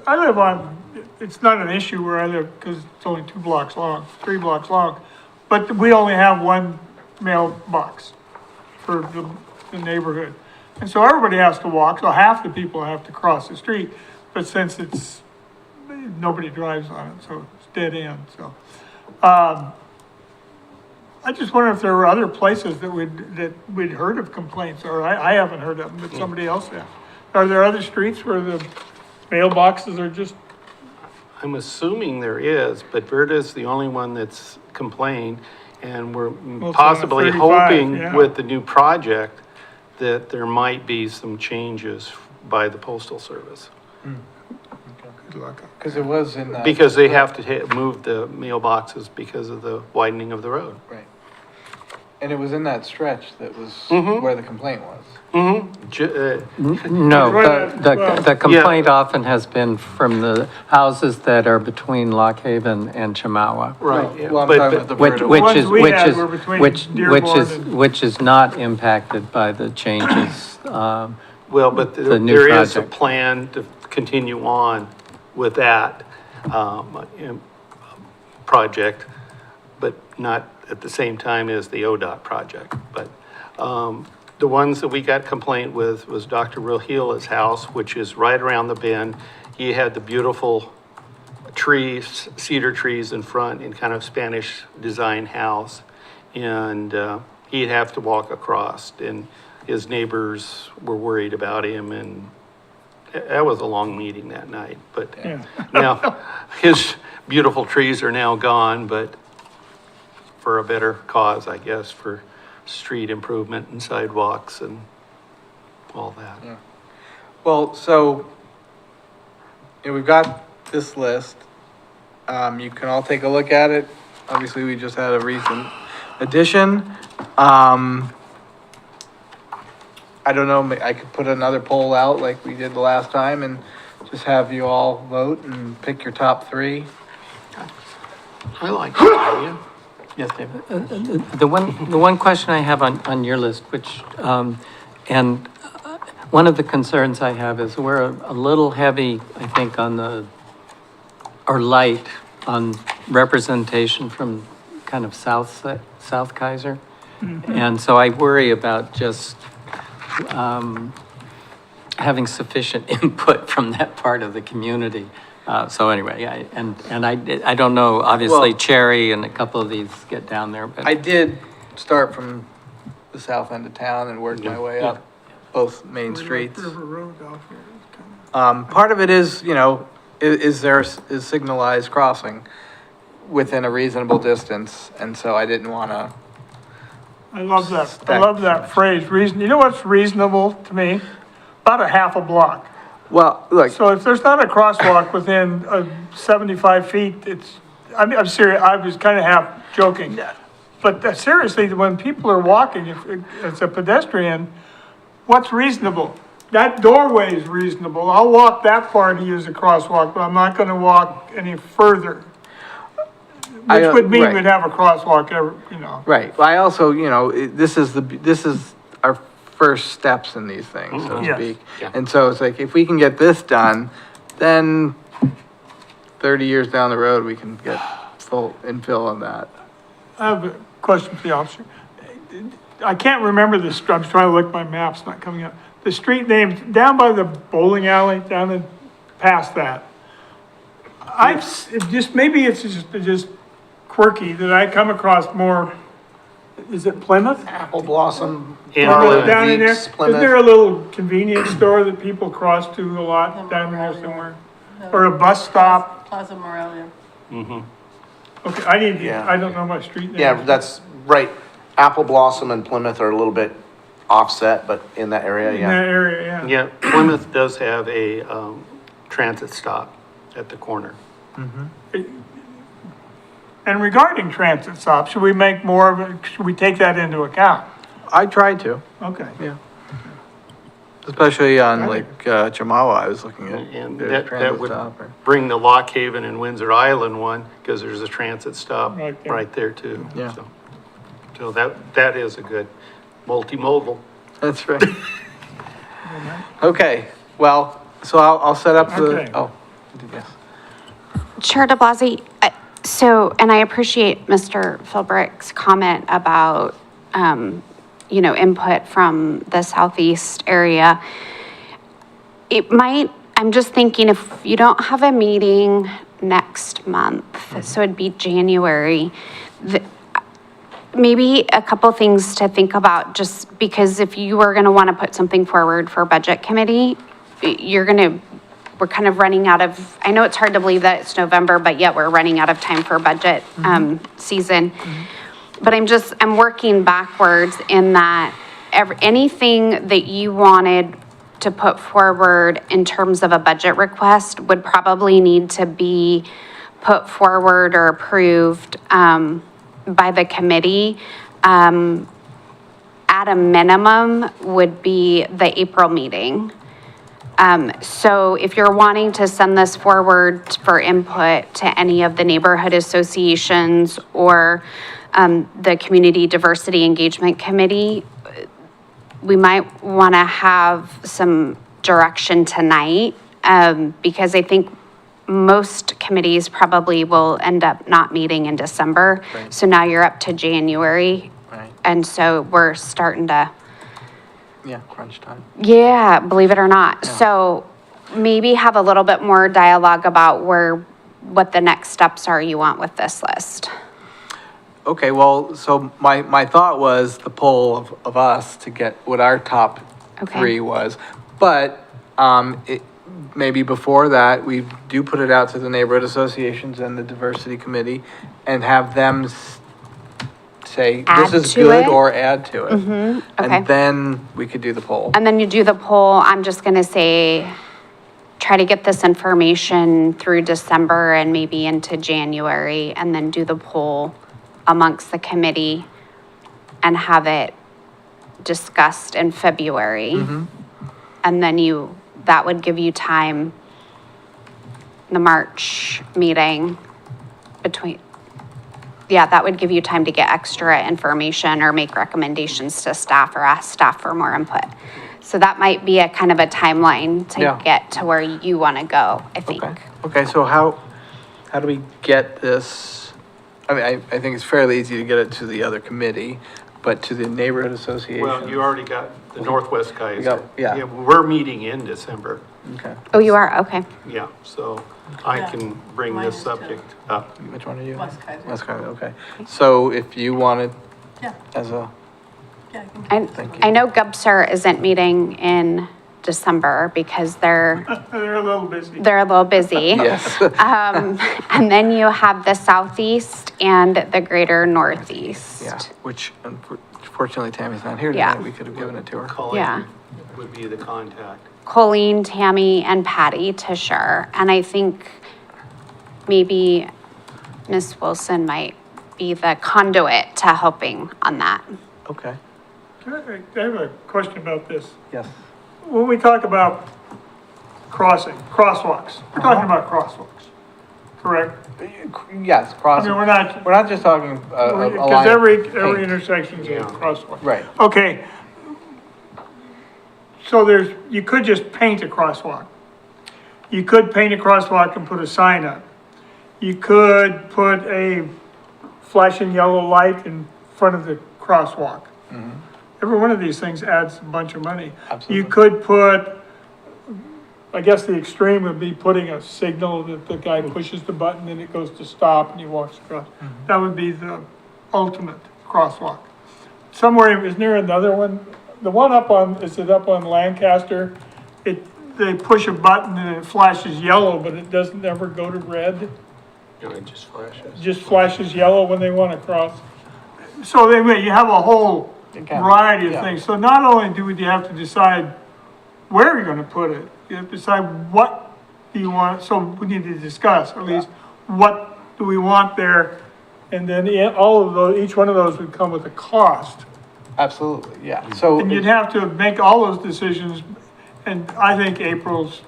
I live on, it's not an issue where I live because it's only 2 blocks long, 3 blocks long, but we only have one mailbox for the neighborhood. And so everybody has to walk, so half the people have to cross the street, but since nobody drives on it, so it's dead end, so. I just wonder if there were other places that we'd heard of complaints, or I haven't heard of them, but somebody else has. Are there other streets where the mailboxes are just, I'm assuming there is, but Verda's the only one that's complained, and we're it's on possibly 35, hoping yeah. with the new project that there might be some changes by the postal service. good luck. Because it was in that. Because they have to move the mailboxes because of the widening of the road. Right. And it was in that stretch that was Mhm. where the complaint was. Mm-hmm. No, Right, the complaint often has been from the houses that are between Lock Haven and Chamawa. Right, yeah. Well, I'm But- talking but- about the Which, Verda which one. is, ones we which had is, were between which Dearborn is, and- which is not impacted by the changes. Well, but The new there is a project. plan to continue on with that project, but not at the same time as the ODOT project. But the ones that we got complaint with was Dr. Rohila's house, which is right around the bend. He had the beautiful trees, cedar trees in front in kind of Spanish design house. And he'd have to walk across, and his neighbors were worried about him, and that was a long meeting that night. But Yeah. now, his beautiful trees are now gone, but for a better cause, I guess, for street improvement and sidewalks and all that. Well, so, we've got this list. You can all take a look at it. Obviously, we just had a recent addition. I don't know, I could put another poll out like we did the last time and just have you all vote and pick your top 3. I like that idea. Yes, David? The one question I have on your list, which, and one of the concerns I have is we're a little heavy, I think, or light on representation from kind of South Keizer. And so I worry about just having sufficient input from that part of the community. So anyway, yeah, and I don't know, obviously Well- Cherry and a couple of these get down there, but. I did start from the south end of town and worked my way up both main streets. River Road out here is kind of. Part of it is, is signalized crossing within a reasonable distance, and so I didn't want to. I love that, I Stack love too that much. phrase, you know what's reasonable to me? About a half a block. Well, look, So if there's not a crosswalk within 75 feet, I'm serious, I was kind of half joking. But seriously, when people are walking, if it's a pedestrian, what's reasonable? that doorway is reasonable. I'll walk that far to use a crosswalk, but I'm not gonna walk any further. Which would mean right. we'd have a crosswalk every, you know. Right, I also, this is our first steps in these things, so to Yes. speak. Yeah. And so it's like, if we can get this done, then 30 years down the road, we can get full infill on that. I have a question for the officer. I can't remember this, I'm trying to look at my maps, not coming up. The street names, down by the bowling alley, down and past that. Maybe it's just quirky that I come across more, is it Plymouth? Apple Blossom. And Plymouth, Down in there, Veeps, isn't there a little convenience store that people cross to a lot down there somewhere? Or a bus stop? Plaza Morelia. Okay, I need, Yeah. I don't know my street names. Yeah, that's right. Apple Blossom and Plymouth are a little bit offset, but in that area, In yeah. that area, yeah. Yeah, Plymouth does have a, transit stop at the corner. And regarding transit stops, should we make more of it, should we take that into account? I tried to, Okay. yeah. Especially on Got like, Chamawa, I was looking at And their that transit would stop. or- bring the Lock Haven and Windsor Island one, because there's a transit stop Right there. right there too. Yeah. So that is a good multimodal. That's right. Okay, well, so I'll set up Okay. the, oh, yes. Chair de Blasi, so, and I appreciate Mr. Philbrick's comment about, input from the southeast area. It might, I'm just thinking if you don't have a meeting next month, so it'd be January, maybe a couple things to think about, just because if you were gonna wanna put something forward for budget committee, we're kind of running out of, I know it's hard to believe that it's November, but yet we're running out of time for budget, season. But I'm working backwards in that anything that you wanted to put forward in terms of a budget request would probably need to be put forward or approved, by the committee. At a minimum would be the April meeting. So if you're wanting to send this forward for input to any of the neighborhood associations or the Community Diversity Engagement Committee, we might want to have some direction tonight, because I think most committees probably will end up not meeting in December. Right. So now you're up to January. Right. And so we're starting to, Yeah, crunch time. yeah, believe it or not. So maybe have a little bit more dialogue about what the next steps are you want with this list. Okay, well, so my thought was the poll of us to get what our top Okay. three was. But, maybe before that, we do put it out to the neighborhood associations and the diversity committee and have them say, Add this is to good, it? or add to it. okay. And then we could do the poll. And then you do the poll, I'm just gonna say, try to get this information through December and maybe into January, and then do the poll amongst the committee and have it discussed in February. And then that would give you time, the March meeting that would give you time to get extra information or make recommendations to staff or ask staff for more input. So that might be a kind of a timeline Yeah. to get to where you want to go, I think. Okay, so how do we get this? I mean, I think it's fairly easy to get it to the other committee, but to the neighborhood association. Well, you already got the Northwest Keizer. Yeah. We're meeting in December. Okay, Oh, you are? Okay. Yeah, so I can bring Mine this is too. subject up. which one are you? West Keizer. West Keizer, okay. So if you wanted, Yeah, as a, yeah, I can. Thank you. I know GUBSR isn't meeting in December because they're They're a little busy. a little busy. yes. And then you have the southeast and the greater northeast. Yeah, which unfortunately Tammy's not here Yeah. tonight. We could have given it to her. Colleen Yeah. would be the contact. Colleen, Tammy, and Patty Tisher. And I think maybe Miss Wilson might be the conduit to helping on that. Okay, I have a question about this. yes. when we talk about crosswalks, we're talking about crosswalks, correct? Yes, I cross, mean, we're we're not, not just talking a because line of every paint. intersection's a crosswalk. Right. Okay. So you could just paint a crosswalk. You could paint a crosswalk and put a sign up. You could put a flashing yellow light in front of the crosswalk. Every one of these things adds a bunch of money. Absolutely. You could put, I guess the extreme would be putting a signal that the guy pushes the button and it goes to stop and he walks across. That would be the ultimate crosswalk. Somewhere, isn't there another one? The one up on, is it up on Lancaster? They push a button and it flashes yellow, but it doesn't ever go to red. It just flashes. Just flashes yellow when they want to cross. So anyway, you have a whole variety of yeah. things. So not only do you have to decide where you're gonna put it, you have to decide what do you want, so we need to discuss at least what do we want there? And then all of those, each one of those would come with a cost. Absolutely, yeah. So, And you'd have to make all those decisions, and I think April's,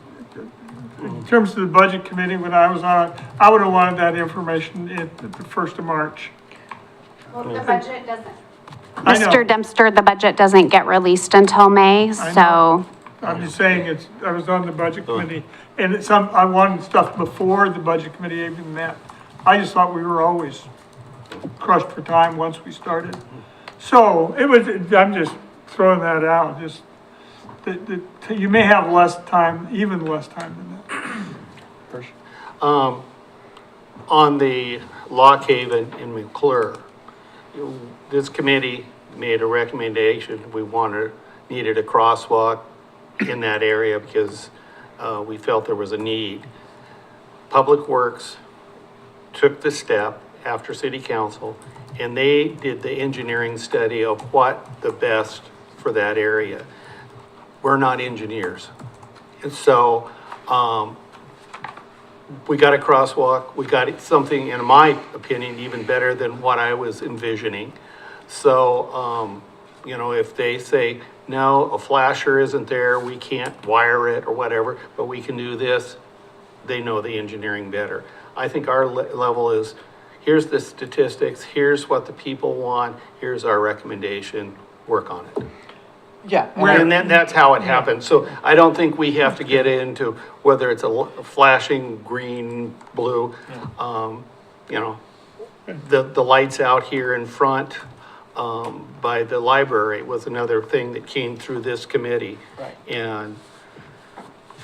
in terms of the budget committee, when I was on it, I would have wanted that information at the 1st of March. Well, the budget doesn't. I know. Mr. Dempster, the budget doesn't get released until May, so. know. I'm just saying, I was on the budget committee, and I wanted stuff before the budget committee even met. I just thought we were always crushed for time once we started. So, I'm just throwing that out, just, you may have less time, even less time than that. On the Lock Haven in McClure, this committee made a recommendation, needed a crosswalk in that area because we felt there was a need. Public Works took the step after City Council, and they did the engineering study of what the best for that area. We're not engineers. And so, we got a crosswalk, we got something, in my opinion, even better than what I was envisioning. So, if they say, no, a flasher isn't there, we can't wire it or whatever, but we can do this, they know the engineering better. I think our level is, here's the statistics, here's what the people want, here's our recommendation, work on it. yeah. And that's how it happens. So I don't think we have to get into whether it's a flashing green, blue. The lights out here in front by the library was another thing that came through this committee. Right. And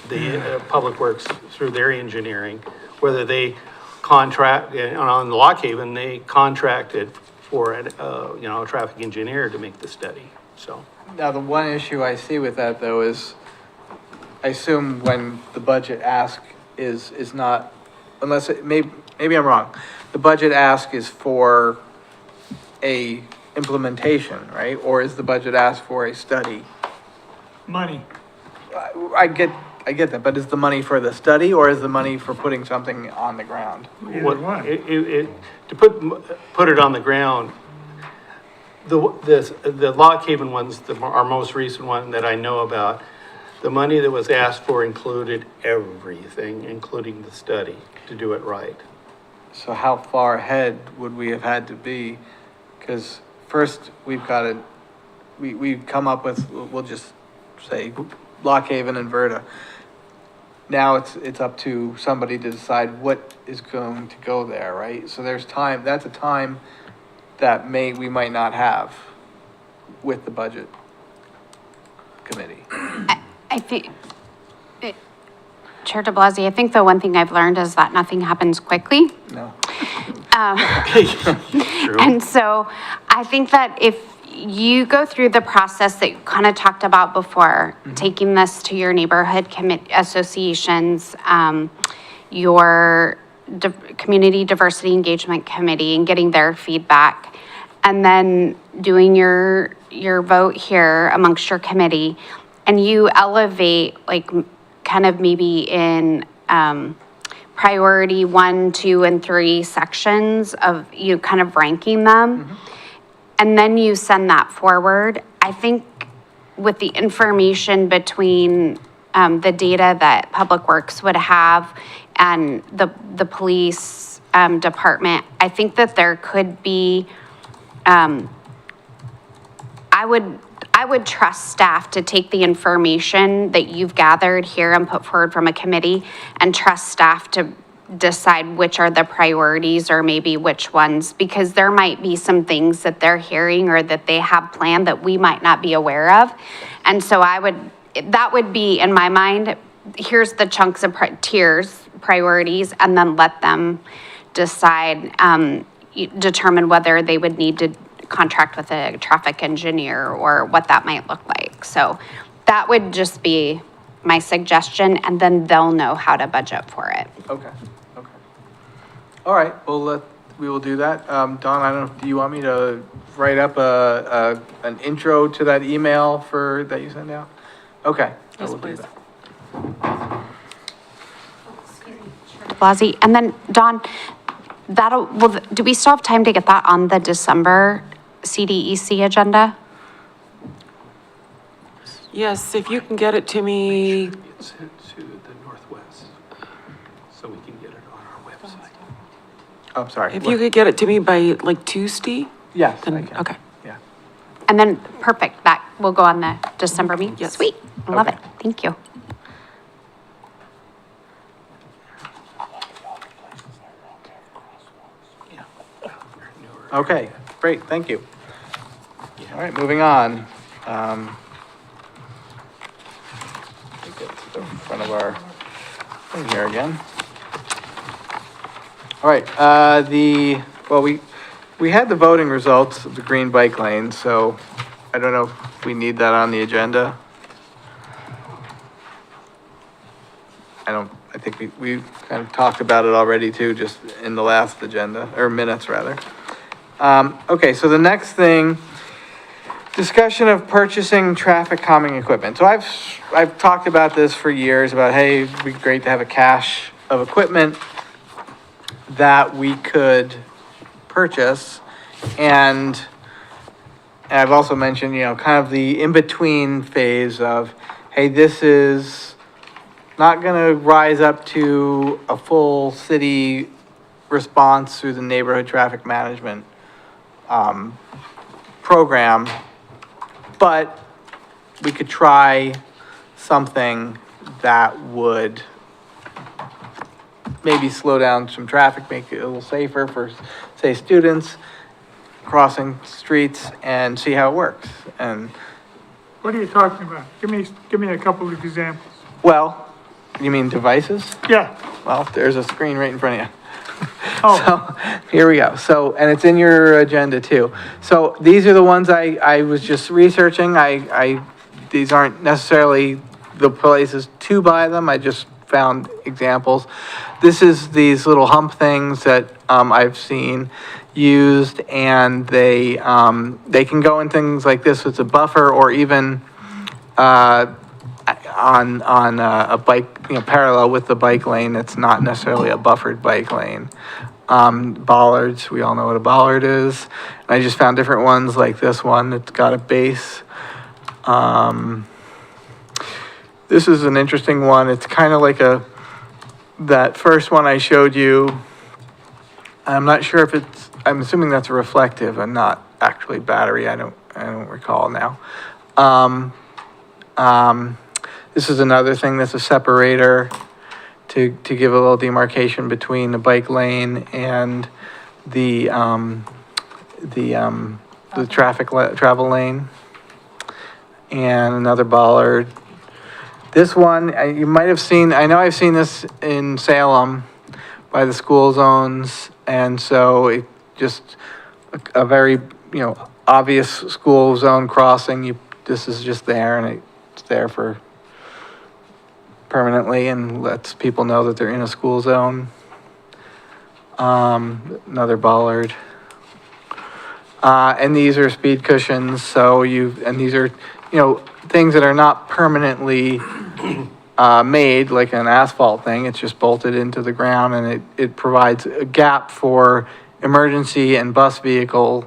the Public Works, through their engineering, whether they contract, on Lock Haven, they contracted for a traffic engineer to make the study, so. Now, the one issue I see with that, though, is I assume when the budget ask is not, unless maybe I'm wrong, the budget ask is for a implementation, right? Or is the budget ask for a study? Money. I get that, but is the money for the study or is the money for putting something on the ground? Either What, one. to put it on the ground, the Lock Haven one's our most recent one that I know about. The money that was asked for included everything, including the study, to do it right. So how far ahead would we have had to be? Because first, we've come up with, we'll just say, Lock Haven and Verda. Now it's up to somebody to decide what is going to go there, right? So there's time, that's a time that we might not have with the budget committee. I think, Chair de Blasio, I think the one thing I've learned is that nothing happens quickly. No. And so I think that if you go through the process that you kind of talked about before, taking this to your neighborhood associations, your community diversity engagement committee and getting their feedback, and then doing your vote here amongst your committee, and you elevate like kind of maybe in priority 1, 2, and 3 sections of you kind of ranking them, and then you send that forward. I think with the information between, the data that Public Works would have and the police, department, I think that there could be, I would trust staff to take the information that you've gathered here and put forward from a committee and trust staff to decide which are the priorities or maybe which ones, because there might be some things that they're hearing or that they have planned that we might not be aware of. And so that would be, in my mind, here's the chunks of tiers, priorities, and then let them decide, determine whether they would need to contract with a traffic engineer or what that might look like. So that would just be my suggestion, and then they'll know how to budget for it. Okay, okay. All right, well, we will do that. Dawn, I don't know, do you want me to write up an intro to that email that you sent out? Okay, I Yes, will do please. that. Blasey, and then Dawn, do we still have time to get that on the December CDEC agenda? Yes, if you can get it to me, It's to the northwest, so we can get it on our website. Oh, I'm sorry. if you could get it to me by like Tuesday, Yes, I then, can. okay. Yeah. And then, perfect, that will go on the December meeting? Yes. Sweet, I love Okay. it, thank you. Okay, great, thank you. All right, moving on. Let me get to the front of our thing here again. All right, we had the voting results of the green bike lane, so I don't know if we need that on the agenda. I think we kind of talked about it already too, just in the last agenda, or minutes rather. Okay, so the next thing, discussion of purchasing traffic calming equipment. So I've talked about this for years, about, hey, it'd be great to have a cache of equipment that we could purchase. And I've also mentioned, kind of the in-between phase of, hey, this is not gonna rise up to a full city response through the neighborhood traffic management program, but we could try something that would maybe slow down some traffic, make it a little safer for, say, students crossing streets, and see how it works. And, What are you talking about? Give me a couple of examples. well, you mean devices? Yeah, Well, there's a screen right in front of you. oh, So, here we go. So, and it's in your agenda too. So these are the ones I was just researching. These aren't necessarily the places to buy them. I just found examples. This is these little hump things that, I've seen used, and they can go in things like this. It's a buffer, or even, on a bike, parallel with the bike lane. It's not necessarily a buffered bike lane. Bollards, we all know what a bollard is. And I just found different ones like this one. It's got a base. This is an interesting one. It's kind of like that first one I showed you. I'm not sure if I'm assuming that's a reflective and not actually battery. I don't recall now. This is another thing that's a separator to give a little demarcation between the bike lane and the travel lane. And another bollard. This one, you might have seen, I know I've seen this in Salem by the school zones, and so it just a very, obvious school zone crossing. This is just there, and it's there for permanently and lets people know that they're in a school zone. Another bollard. And these are speed cushions, so these are, things that are not permanently made like an asphalt thing. It's just bolted into the ground, and it provides a gap for emergency and bus vehicle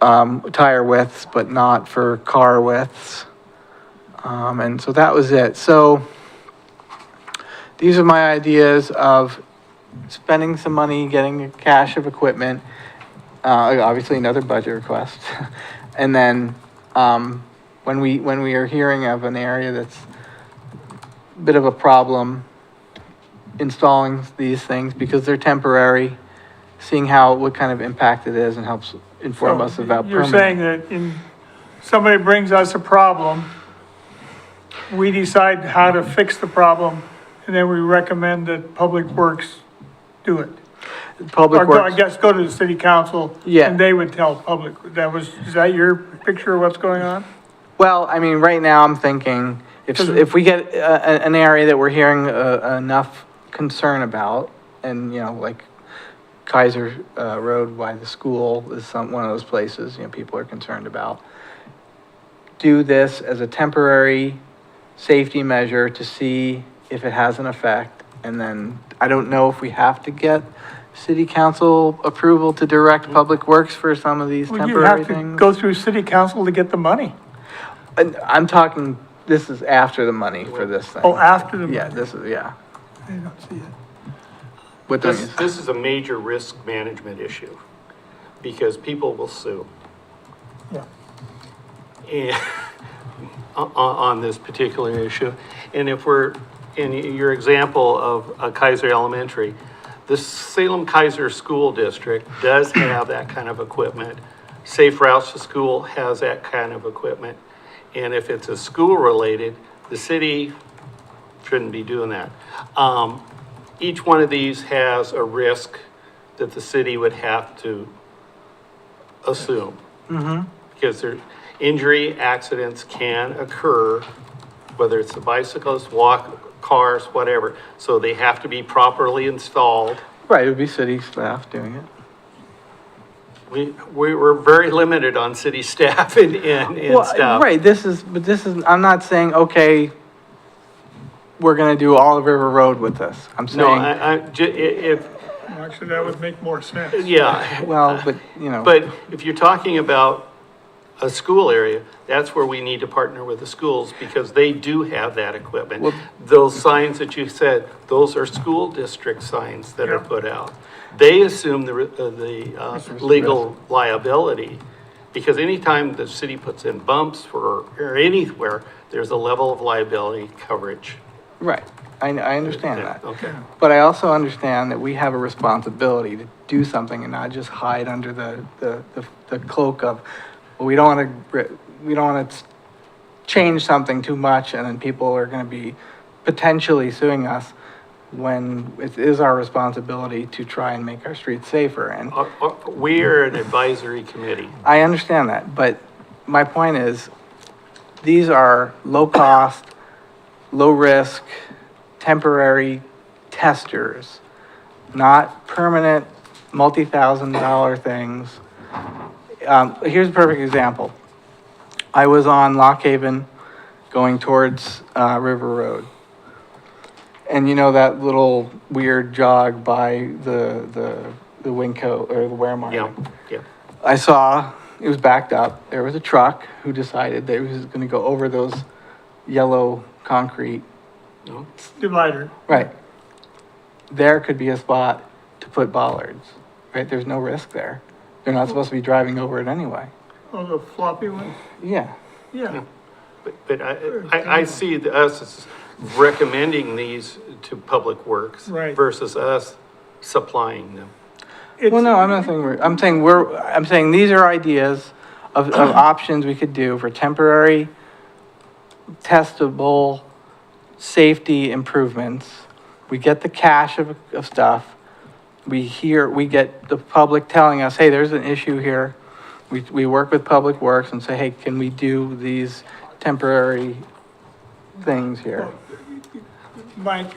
tire widths, but not for car widths. And so that was it. So these are my ideas of spending some money, getting a cache of equipment, obviously another budget request. And then, when we are hearing of an area that's a bit of a problem, installing these things because they're temporary, seeing what kind of impact it is and helps inform us about You're permanent. saying that somebody brings us a problem, we decide how to fix the problem, and then we recommend that Public Works do it. Public Or I Works, guess go to the city council. Yeah. And they would tell public, is that your picture of what's going on? well, I mean, right now I'm thinking, if we get an area that we're hearing enough concern about, and, like Keizer Road by the school is one of those places, people are concerned about. Do this as a temporary safety measure to see if it has an effect. And then, I don't know if we have to get city council approval to direct Public Works for some of these Well, you temporary have to things. go through city council to get the money. And I'm talking, this is after the money for this thing. Oh, after the. Yeah, this is, yeah. I don't see it. What don't you? This is a major risk management issue, because people will sue. Yeah. And, on this particular issue. And if we're, in your example of Keizer Elementary, the Salem Keizer School District does have that kind of equipment. Safe Routes to School has that kind of equipment. And if it's a school-related, the city shouldn't be doing that. Each one of these has a risk that the city would have to assume. Because injury, accidents can occur, whether it's the bicyclists, cars, whatever. So they have to be properly installed. Right, it would be city staff doing it. We're very limited on city staff and stuff. Right, I'm not saying, okay, we're gonna do all of River Road with this. I'm No, saying, if, Actually, that would make more sense. yeah. well, but, But if you're talking about a school area, that's where we need to partner with the schools, because they do have that equipment. Well- Those signs that you said, those are school district signs that are Yeah. put out. They assume the legal liability, because anytime the city puts in bumps or anywhere, there's a level of liability coverage. right, I understand that. Okay. But I also understand that we have a responsibility to do something and not just hide under the cloak of, well, we don't want to change something too much, and then people are going to be potentially suing us when it is our responsibility to try and make our streets safer. And We're an advisory committee. I understand that, but my point is, these are low-cost, low-risk, temporary testers, not permanent, multi-thousand-dollar things. Here's a perfect example. I was on Lock Haven going towards River Road. And that little weird jog by the Winco or the Ware Market? Yeah. I saw it was backed up. There was a truck who decided that he was going to go over those yellow concrete. Divider. Right. There could be a spot to put bollards, right? There's no risk there. They're not supposed to be driving over it anyway. Oh, the floppy one? Yeah. Yeah. But I see us as recommending these to Public Works Right. versus us supplying them. Well, no, I'm not saying I'm saying these are ideas of options we could do for temporary, testable, safety improvements. We get the cache of stuff. We get the public telling us, hey, there's an issue here. We work with Public Works and say, hey, can we do these temporary things here? Mike,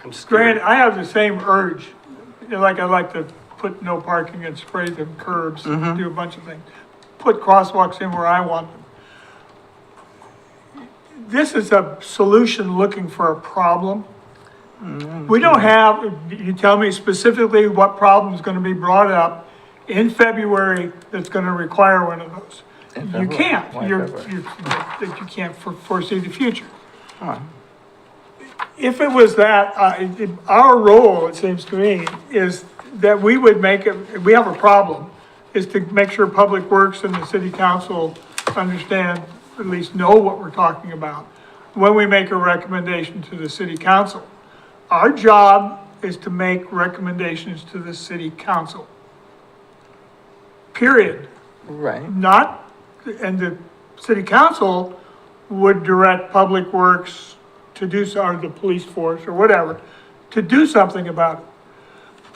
I'm scared. Grant, I have the same urge. Like, I like to put no parking and spray the curbs, do a bunch of things. Put crosswalks in where I want them. This is a solution looking for a problem. We don't have, you tell me specifically what problem is gonna be brought up in February that's gonna require one of those. you can't. Why You're, February? that you can't foresee the future. Oh, If it was that, our role, it seems to me, is that we would make it, we have a problem, is to make sure Public Works and the city council understand, at least know what we're talking about when we make a recommendation to the city council. Our job is to make recommendations to the city council. Period. Right. Not, and the city council would direct Public Works to do so, or the police force, or whatever, to do something about it.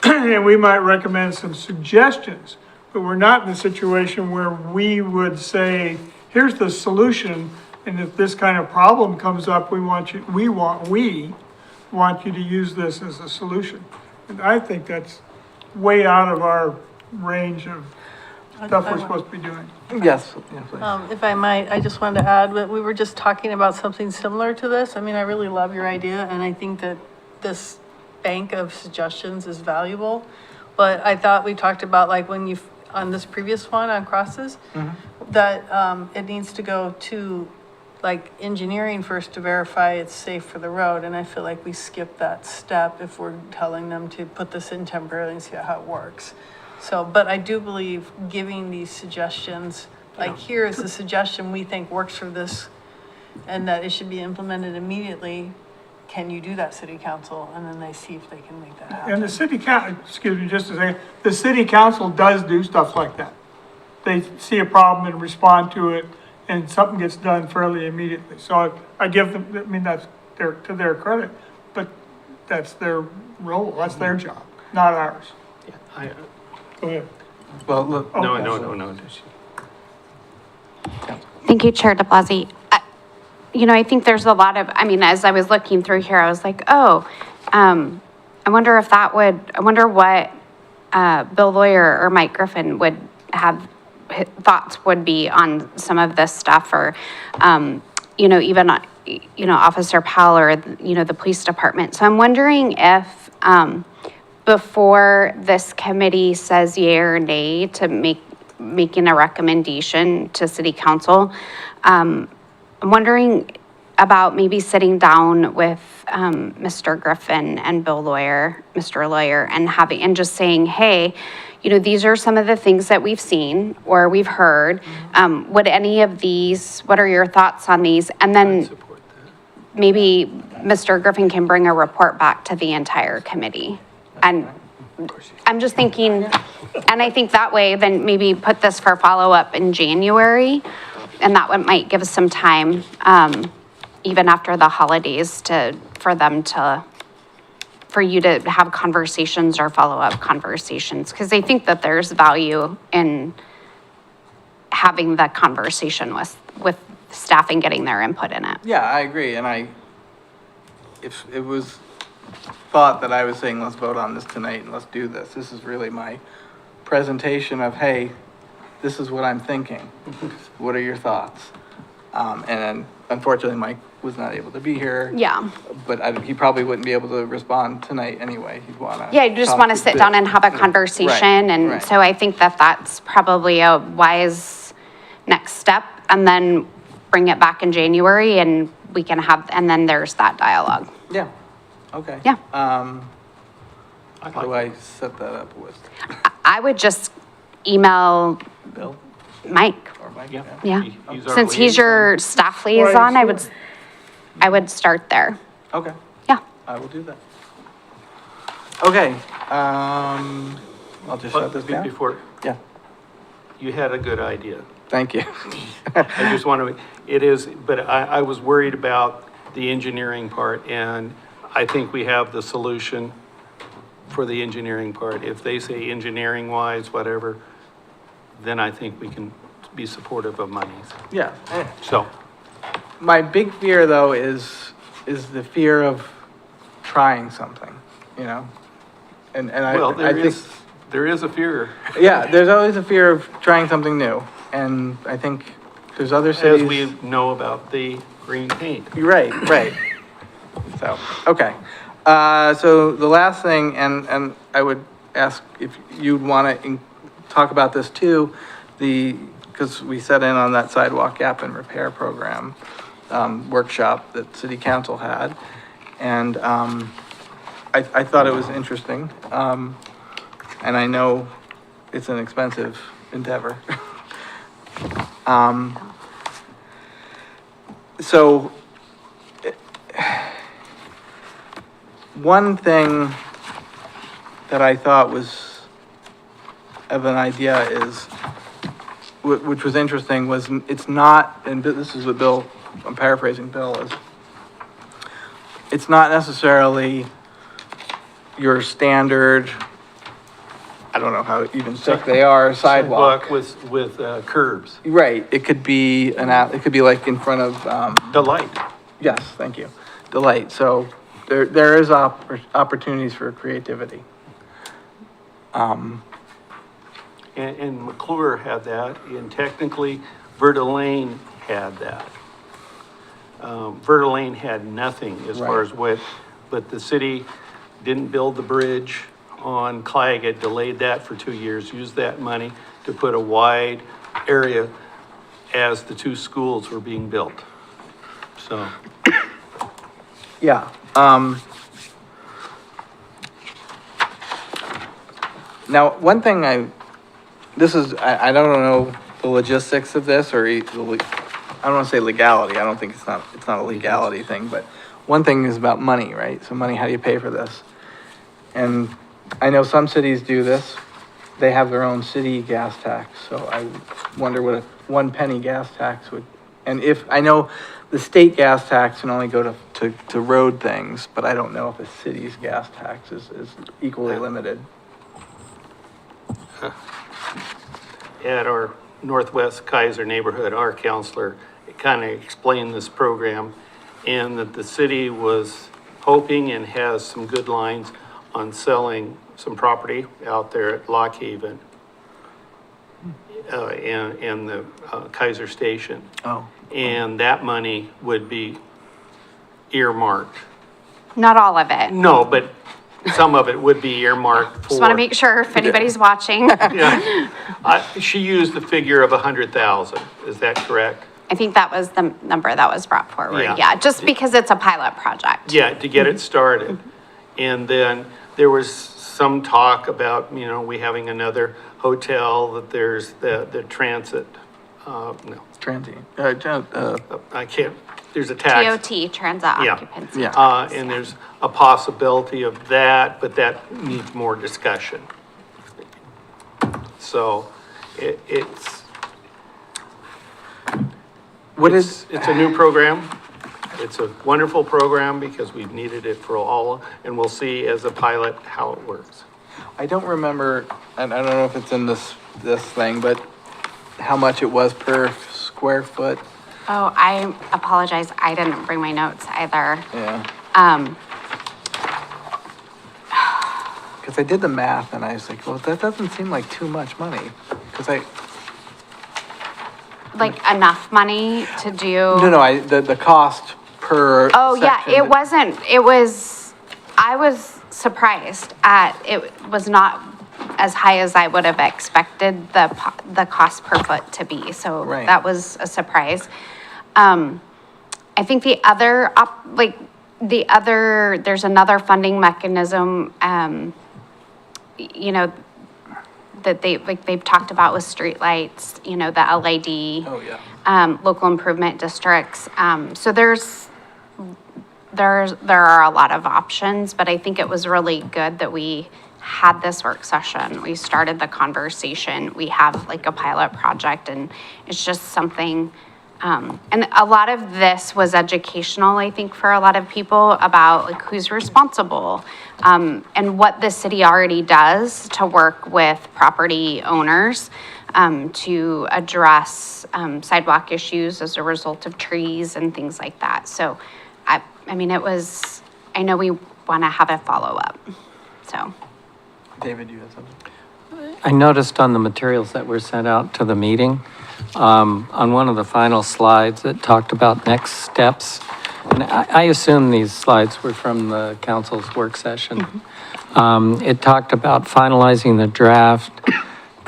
And we might recommend some suggestions, but we're not in a situation where we would say, here's the solution, and if this kind of problem comes up, we want you to use this as a solution. And I think that's way out of our range of stuff we're supposed to be doing. Yes, yes, please. If I might, I just wanted to add, that we were just talking about something similar to this. I mean, I really love your idea, and I think that this bank of suggestions is valuable. But I thought we talked about, like, when you, on this previous one on crosses, that it needs to go to, like, engineering first to verify it's safe for the road. And I feel like we skip that step if we're telling them to put this in temporarily and see how it works. So, but I do believe giving these suggestions, like, here is a suggestion we think works for this, and that it should be implemented immediately. Can you do that, city council? And then they see if they can make that happen. And the city excuse me, just to say, the city council does do stuff like that. They see a problem and respond to it, and something gets done fairly immediately. So I give them, I mean, that's to their credit, but that's their role, that's their job, not ours. Go ahead. Well, look. No. Thank you, Chair de Blasi. I think there's a lot of, as I was looking through here, I was like, I wonder what Bill Lawyer or Mike Griffin would have, thoughts would be on some of this stuff, or, even, Officer Powell or, the police department. So I'm wondering if, before this committee says yea or nay to making a recommendation to city council, I'm wondering about maybe sitting down with Mr. Griffin and Mr. Lawyer, and just saying, hey, these are some of the things that we've seen or we've heard. Would any of these, what are your thoughts on these? And then maybe Mr. Griffin can bring a report back to the entire committee. And I'm just thinking, and I think that way, then maybe put this for follow-up in January, and that one might give us some time, even after the holidays, for you to have conversations or follow-up conversations, because I think that there's value in having the conversation with staff and getting their input in it. Yeah, I agree, and if it was thought that I was saying, let's vote on this tonight and let's do this, this is really my presentation of, hey, this is what I'm thinking. What are your thoughts? And then unfortunately, Mike was not able to be here. Yeah. But he probably wouldn't be able to respond tonight anyway. He'd want to. Yeah, you just want to sit down and have a conversation. And so I think that that's probably a wise next step, and then bring it back in January and we can have, and then there's that dialogue. Yeah, okay. Yeah. How do I set that up with I would just email Bill Mike. or Mike? Yeah. Yeah. He's our Since he's your staff liaison, I would start there. Okay, Yeah. I will do that. Okay, I'll just shut this down. Before, Yeah, you had a good idea. thank you. I just want to, it is, but I was worried about the engineering part, and I think we have the solution for the engineering part. If they say engineering-wise, whatever, then I think we can be supportive of monies. Yeah. So, My big fear, though, is the fear of trying something, you know? And well, I think, there is a fear, yeah, there's always a fear of trying something new. And I think there's other cities. as we know about the green paint. You're right. So, okay. So the last thing, and I would ask if you'd want to talk about this too, the because we set in on that sidewalk gap and repair program, workshop that city council had. And, I thought it was interesting. And I know it's an expensive endeavor. So, one thing that I thought was of an idea is, which was interesting, was it's not, and this is what Bill, I'm paraphrasing Bill, is it's not necessarily your standard, I don't know how even thick they are, sidewalk. With curbs, Right, it could be it could be like in front of, the light. yes, thank you, the light. So there is opportunities for creativity. And McClure had that, and technically, Verta Lane had that. Verta Lane had nothing as far Right. as width, but the city didn't build the bridge on Clag, it delayed that for 2 years, used that money to put a wide area as the two schools were being built. So, Yeah, now, one thing I don't know the logistics of this, or I don't want to say legality, I don't think it's not a legality thing, but one thing is about money, right? So money, how do you pay for this? And I know some cities do this, they have their own city gas tax, so I wonder what a 1 penny gas tax would, and if, I know the state gas tax can only go to road things, but I don't know if a city's gas tax is equally limited. at our Northwest Keizer neighborhood, our counselor kind of explained this program, and that the city was hoping and has some good lines on selling some property out there at Lock Haven, and the Keizer Station. Oh. And that money would be earmarked. Not all of it. No, but some of it would be earmarked for. Just want to make sure if anybody's watching. Yeah. She used the figure of 100,000, is that correct? I think that was the number that was brought forward. Yeah. Yeah, just because it's a pilot project. Yeah, to get it started. And then there was some talk about, we having another hotel, that there's the transit, no, Transient, I can't, there's a tax. TOT, transit Yeah. occupancy. Yeah. tax, And there's a possibility of that, but that needs more discussion. So it's it's a new program. It's a wonderful program because we've needed it for all, and we'll see as a pilot how it works. I don't remember, and I don't know if it's in this thing, but how much it was per square foot? Oh, I apologize. I didn't bring my notes either. Yeah. Um, Because I did the math and I was like, well, that doesn't seem like too much money. Because like enough money to do. no, the cost per. Oh, yeah, section. I was surprised it was not as high as I would have expected the cost per foot to be, so Right. that was a surprise. I think there's another funding mechanism, that they've talked about with streetlights, the LID. Oh, yeah. Local improvement districts. So there are a lot of options, but I think it was really good that we had this work session. We started the conversation. We have like a pilot project, and it's just something, and a lot of this was educational, I think, for a lot of people about like who's responsible, and what the city already does to work with property owners, to address, sidewalk issues as a result of trees and things like that. So, I know we want to have a follow-up, so. David, you had something? I noticed on the materials that were sent out to the meeting, on one of the final slides, it talked about next steps. And I assume these slides were from the council's work session. It talked about finalizing the draft,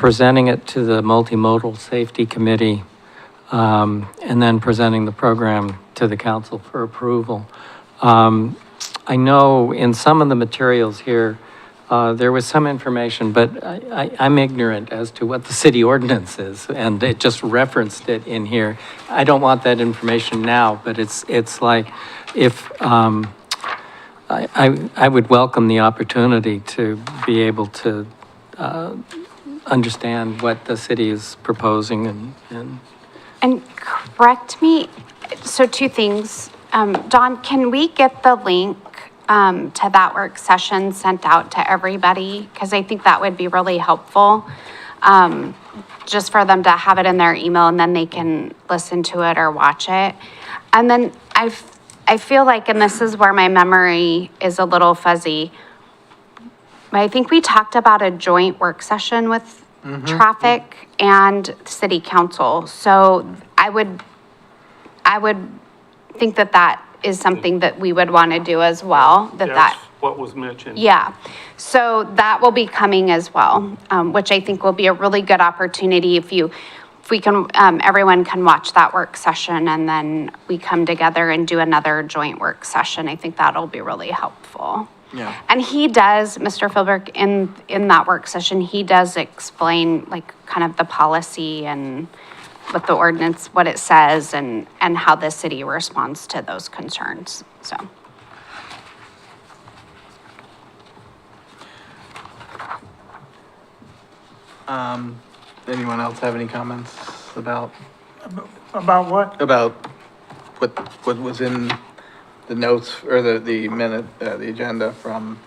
presenting it to the Multimodal Safety Committee, and then presenting the program to the council for approval. I know in some of the materials here, there was some information, but I'm ignorant as to what the city ordinance is, and it just referenced it in here. I don't want that information now, but it's like, if, I would welcome the opportunity to be able to understand what the city is proposing and And correct me, so two things. Dawn, can we get the link to that work session sent out to everybody? Because I think that would be really helpful, just for them to have it in their email and then they can listen to it or watch it. And then I feel like, and this is where my memory is a little fuzzy, but I think we talked about a joint work session with traffic and city council. So I would think that that is something that we would want to do as well, That's what was mentioned. yeah. So that will be coming as well, which I think will be a really good opportunity if we can, everyone can watch that work session and then we come together and do another joint work session. I think that'll be really helpful. Yeah. And he does, Mr. Philbrick, in that work session, he does explain like kind of the policy and what the ordinance, what it says and how the city responds to those concerns, so. Anyone else have any comments about About what? what was in the notes or the minute, the agenda from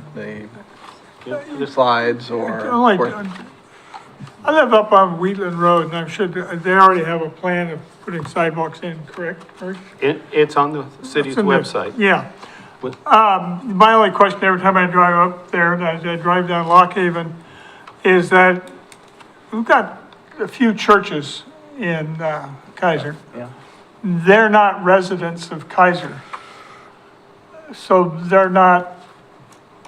the slides or? I live up on Wheatland Road, and I'm sure they already have a plan of putting sidewalks in, correct? Kurt? It's on the city's It's in there. website. Yeah. With- My only question every time I drive up there, and as I drive down Lock Haven, is that we've got a few churches in Keizer. Yeah. They're not residents of Keizer. So they're not,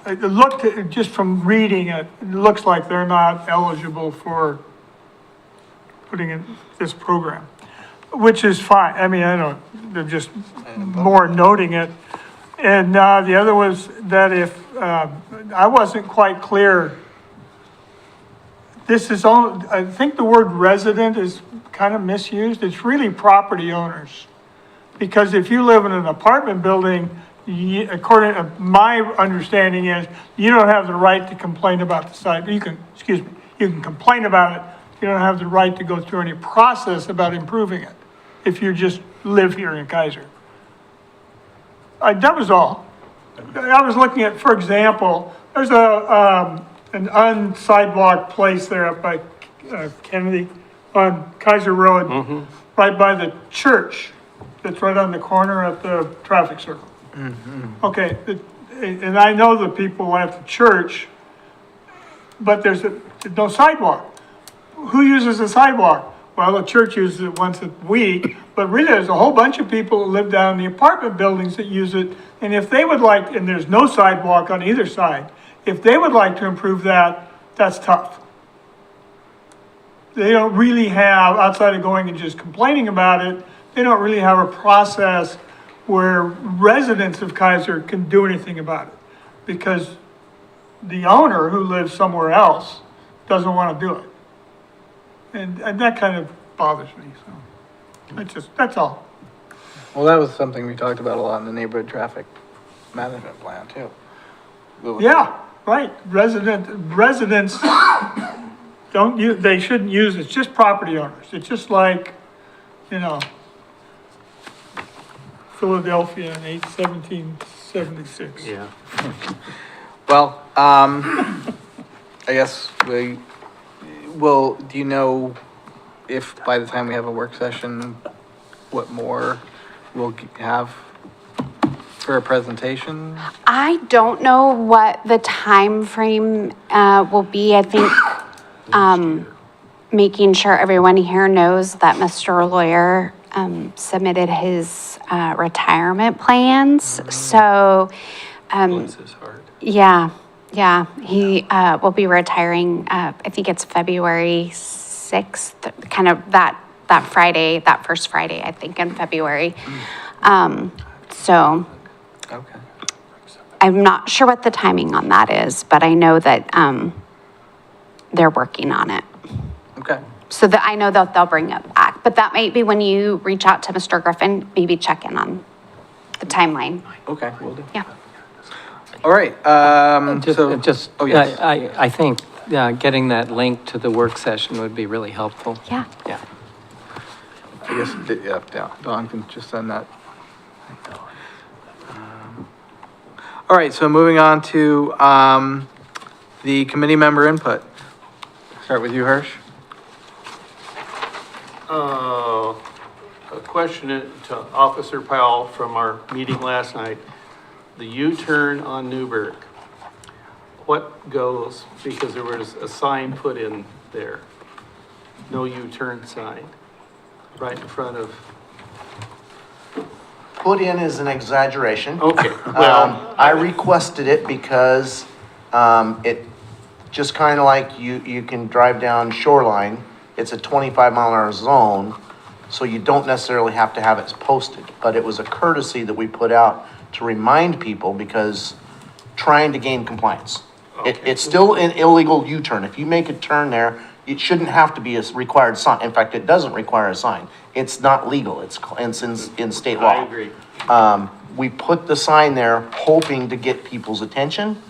it looked, just from reading it, it looks like they're not eligible for putting in this program, which is fine. I mean, I don't, they're just more noting it. And the other was that if, I wasn't quite clear, this is all, I think the word resident is kind of misused. It's really property owners. Because if you live in an apartment building, according to my understanding is, you don't have the right to complain about the site. You can complain about it. You don't have the right to go through any process about improving it if you just live here in Keizer. That was all. I was looking at, for example, there's an unsidewalked place there up by Kennedy on Keizer Road, right by the church. That's right on the corner at the traffic circle. Okay, and I know the people at the church, but there's no sidewalk. Who uses the sidewalk? Well, the church uses it once a week, but really there's a whole bunch of people who live down in the apartment buildings that use it. And if they would like, and there's no sidewalk on either side, if they would like to improve that, that's tough. They don't really have, outside of going and just complaining about it, they don't really have a process where residents of Keizer can do anything about it. Because the owner who lives somewhere else doesn't want to do it. And that kind of bothers me, so. That's all. Well, that was something we talked about a lot in the neighborhood traffic management plan too. Yeah, right, residents don't use, they shouldn't use, it's just property owners. It's just like, Philadelphia in 1776. Yeah. Well, I guess do you know if by the time we have a work session, what more we'll have for a presentation? I don't know what the time frame will be. I think making sure everyone here knows that Mr. Lawyer submitted his retirement plans. So, Bless his heart. yeah, Yeah, he will be retiring, I think it's February 6th, kind of that Friday, that first Friday, I think, in February. So Okay. I'm not sure what the timing on that is, but I know that they're working on it. Okay. So that I know that they'll bring it back, but that might be when you reach out to Mr. Griffin, maybe check in on the timeline. Okay, will do. Yeah. All right, so. Oh, yes. I think getting that link to the work session would be really helpful. Yeah. Yeah. I guess, yeah, Dawn can just send that. All right, so moving on to, the committee member input. Start with you, Hirsch. A question to Officer Powell from our meeting last night. The U-turn on Newburgh, what goes, because there was a sign put in there, no U-turn sign, right in front of, Put in is an exaggeration. okay, well, I requested it because, it, just kind of like you can drive down Shoreline, it's a 25-mile-an-hour zone, so you don't necessarily have to have it posted, but it was a courtesy that we put out to remind people because trying to gain compliance. It's still an illegal U-turn. If you make a turn there, it shouldn't have to be a required sign. In fact, it doesn't require a sign. It's not legal. It's in state law. I agree. We put the sign there hoping to get people's attention.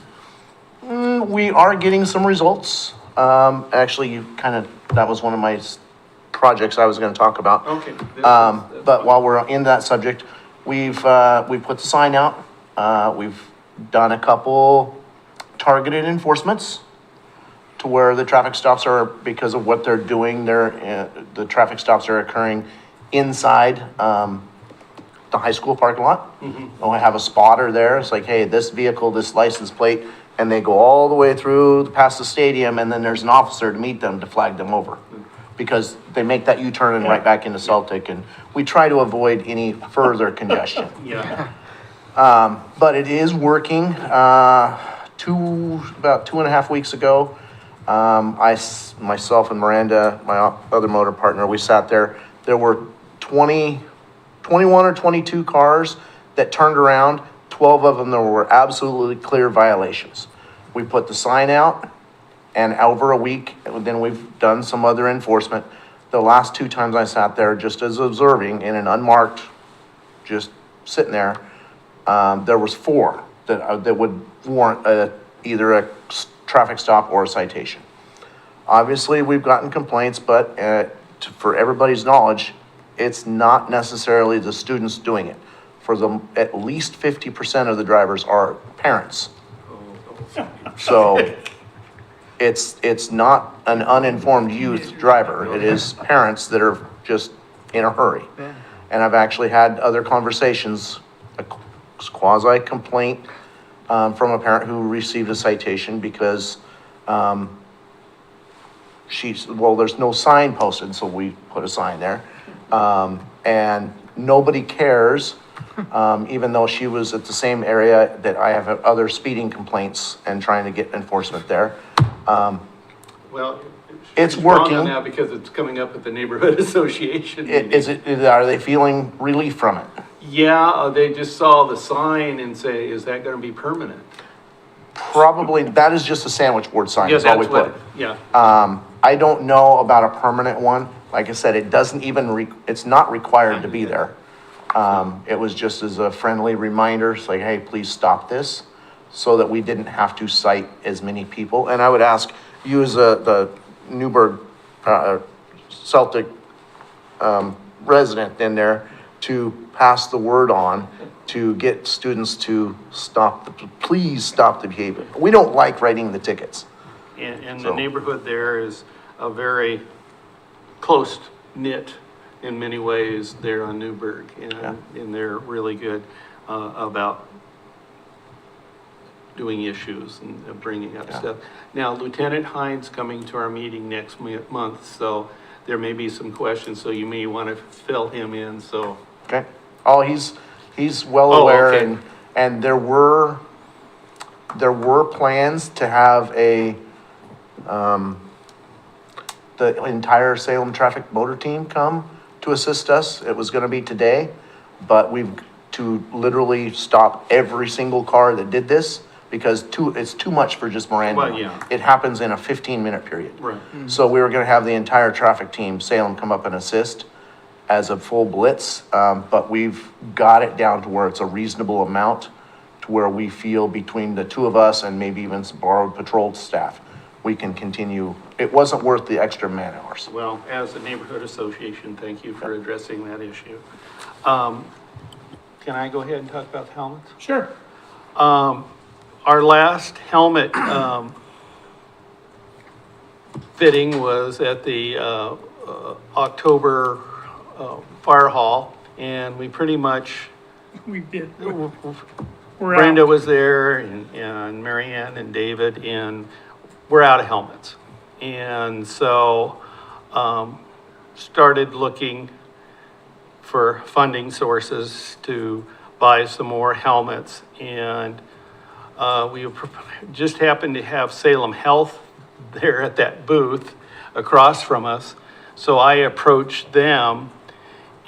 We are getting some results. Actually, that was one of my projects I was gonna talk about. Okay. But while we're in that subject, we put the sign out. We've done a couple targeted enforcements to where the traffic stops are, because of what they're doing, the traffic stops are occurring inside, the high school parking lot. And we have a spotter there. It's like, hey, this vehicle, this license plate, and they go all the way through past the stadium, and then there's an officer to meet them to flag them over. Because they make that U-turn and right back into Celtic, and we try to avoid any further congestion. Yeah, But it is working. About 2.5 weeks ago, myself and Miranda, my other motor partner, we sat there. There were 21 or 22 cars that turned around. 12 of them, there were absolutely clear violations. We put the sign out, and over a week, and then we've done some other enforcement. The last 2 times I sat there, just as observing in an unmarked, just sitting there, there was 4 that would warrant either a traffic stop or a citation. Obviously, we've gotten complaints, but for everybody's knowledge, it's not necessarily the students doing it. At least 50% of the drivers are parents. So it's not an uninformed youth driver. It is parents that are just in a hurry. And I've actually had other conversations, a quasi complaint from a parent who received a citation because there's no sign posted, so we put a sign there. And nobody cares, even though she was at the same area that I have other speeding complaints and trying to get enforcement there. well. It's she's wrong on working. that because it's coming up at the neighborhood association. meeting. Are they feeling relief from it? Yeah, they just saw the sign and say, is that gonna be permanent? Probably, that is just a sandwich board sign, Yeah, is all we that's put. what, yeah. I don't know about a permanent one. Like I said, it doesn't even, it's not required to be there. It was just as a friendly reminder, it's like, hey, please stop this, so that we didn't have to cite as many people. And I would ask you as the Newburgh, Celtic, resident in there to pass the word on to get students to please stop the behavior. We don't like writing the tickets. And So- the neighborhood there is a very close-knit in many ways there on Newburgh. And they're really good about doing issues and bringing up stuff. Now, Lieutenant Hines coming to our meeting next month, so there may be some questions, so you may want to fill him in, so. Okay? Oh, he's well Oh, aware, okay. and there were, there were plans to have the entire Salem Traffic Motor Team come to assist us. It was gonna be today, but to literally stop every single car that did this, because it's too much for just Miranda. Well, yeah. It happens in a 15-minute period. Right. So we were gonna have the entire traffic team, Salem, come up and assist as a full blitz, but we've got it down to where it's a reasonable amount, to where we feel between the two of us and maybe even some borrowed patrol staff, we can continue. It wasn't worth the extra man hours. Well, as a neighborhood association, thank you for addressing that issue. Can I go ahead and talk about the helmets? Sure. Our last helmet, fitting was at the, October, fire hall, and we pretty much, We did. We're Brenda out. was there, and Mary Ann and David, and we're out of helmets. And so, started looking for funding sources to buy some more helmets. And, we just happened to have Salem Health there at that booth across from us. So I approached them,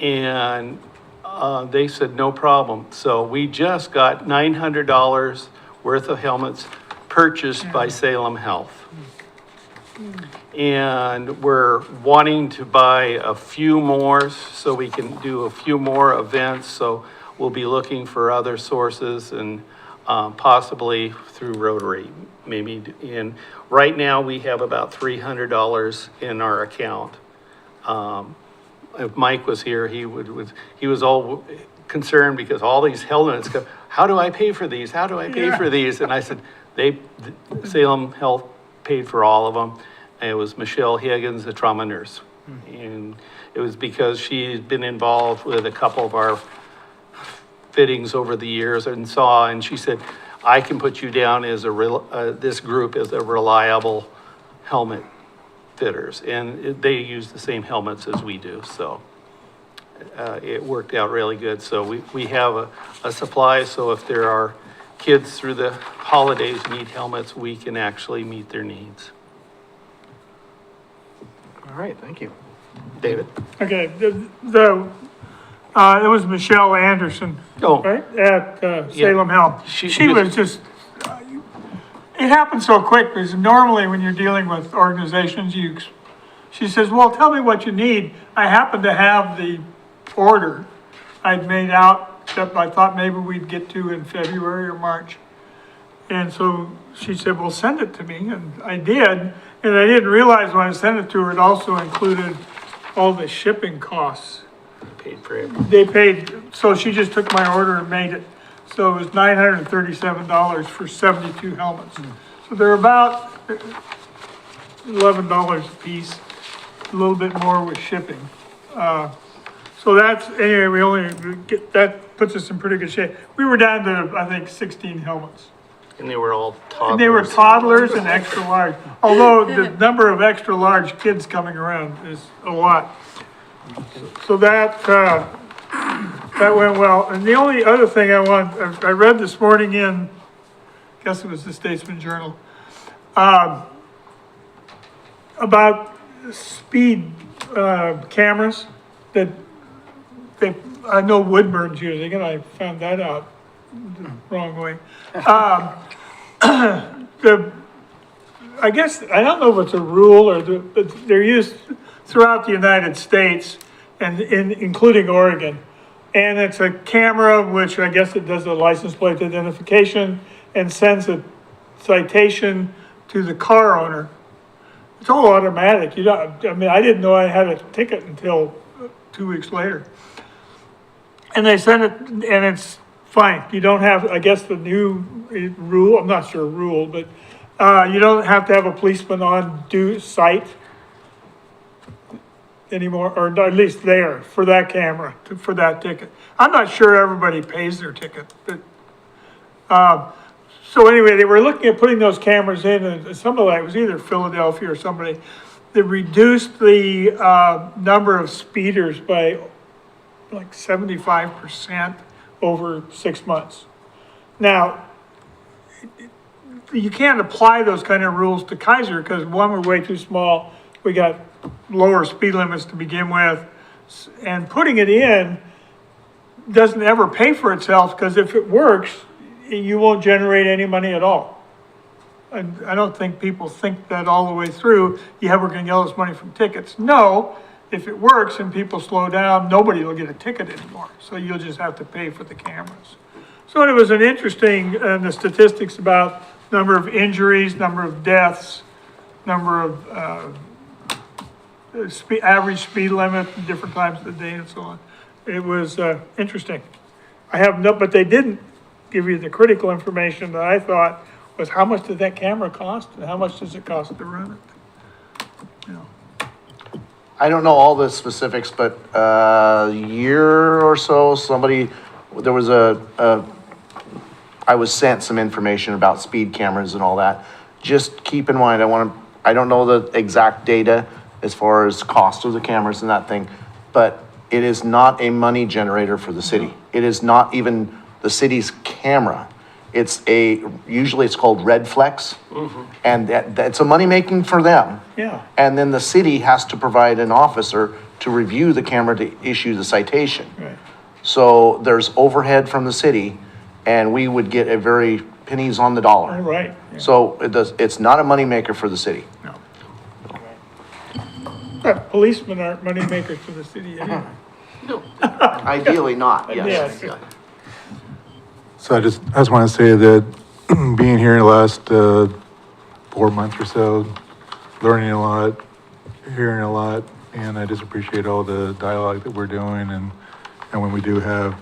and they said, no problem. So we just got $900 worth of helmets purchased by Salem Health. And we're wanting to buy a few more so we can do a few more events. So we'll be looking for other sources and possibly through Rotary, maybe. And right now we have about $300 in our account. If Mike was here, he was all concerned because all these helmets go, how do I pay for these? How do I pay for these? And I said, Salem Health paid for all of them. And it was Michelle Higgins, the trauma nurse. And it was because she's been involved with a couple of our fittings over the years and she said, I can put you down as this group as a reliable helmet fitters, and they use the same helmets as we do, so it worked out really good. So we have a supply, so if there are kids through the holidays who need helmets, we can actually meet their needs. All right, thank you. David? Okay, it was Michelle Anderson, Oh, right, at Salem Health. She She was just, it happened so quick, because normally when you're dealing with organizations, she says, well, tell me what you need. I happen to have the order I'd made out, except I thought maybe we'd get to in February or March. And so she said, well, send it to me, and I did, and I didn't realize when I sent it to her, it also included all the shipping costs. paid for it. They paid, so she just took my order and made it. So it was $937 for 72 helmets. So they're about $11 a piece, a little bit more with shipping. So that's, anyway, that puts us in pretty good shape. We were down to, I think, 16 helmets. And they were all toddlers. And they were toddlers and extra large, although the number of extra large kids coming around is a lot. So that went well. And the only other thing I read this morning in, I guess it was the Statesman Journal, about speed cameras that I know Woodburn's using, and I found that out the wrong way. I guess, I don't know if it's a rule but they're used throughout the United States and including Oregon. And it's a camera, which I guess it does a license plate identification and sends a citation to the car owner. It's all automatic. I didn't know I had a ticket until 2 weeks later. And they send it, and it's fine. You don't have, I guess the new rule, I'm not sure rule, but you don't have to have a policeman on site anymore, or at least there for that camera, for that ticket. I'm not sure everybody pays their ticket, but, so anyway, they were looking at putting those cameras in, and somebody, it was either Philadelphia or somebody, that reduced the number of speeders by like 75% over 6 months. Now, you can't apply those kind of rules to Keizer, because one, we're way too small, we got lower speed limits to begin with, and putting it in doesn't ever pay for itself, because if it works, you won't generate any money at all. And I don't think people think that all the way through, yeah, we're gonna get all this money from tickets. No, if it works and people slow down, nobody will get a ticket anymore, so you'll just have to pay for the cameras. So it was an interesting, the statistics about number of injuries, number of deaths, number of, average speed limit, different times of the day and so on. It was, interesting. I have no, but they didn't give you the critical information that I thought was how much did that camera cost and how much does it cost to run it? You know, I don't know all the specifics, but a year or so, there was I was sent some information about speed cameras and all that. Just keep in mind, I don't know the exact data as far as cost of the cameras and that thing, but it is not a money generator for the city. It is not even the city's camera. Usually it's called Red Flex, and that's a money-making for them. yeah, And then the city has to provide an officer to review the camera to issue the citation. right. So there's overhead from the city, and we would get a very pennies on the All dollar. right. Yeah. So it's not a moneymaker for the city. No. But policemen aren't money makers for the city anyway. Ideally not, yes. Yes. So I just want to say that being here in the last 4 months or so, learning a lot, hearing a lot, and I just appreciate all the dialogue that we're doing, and when we do have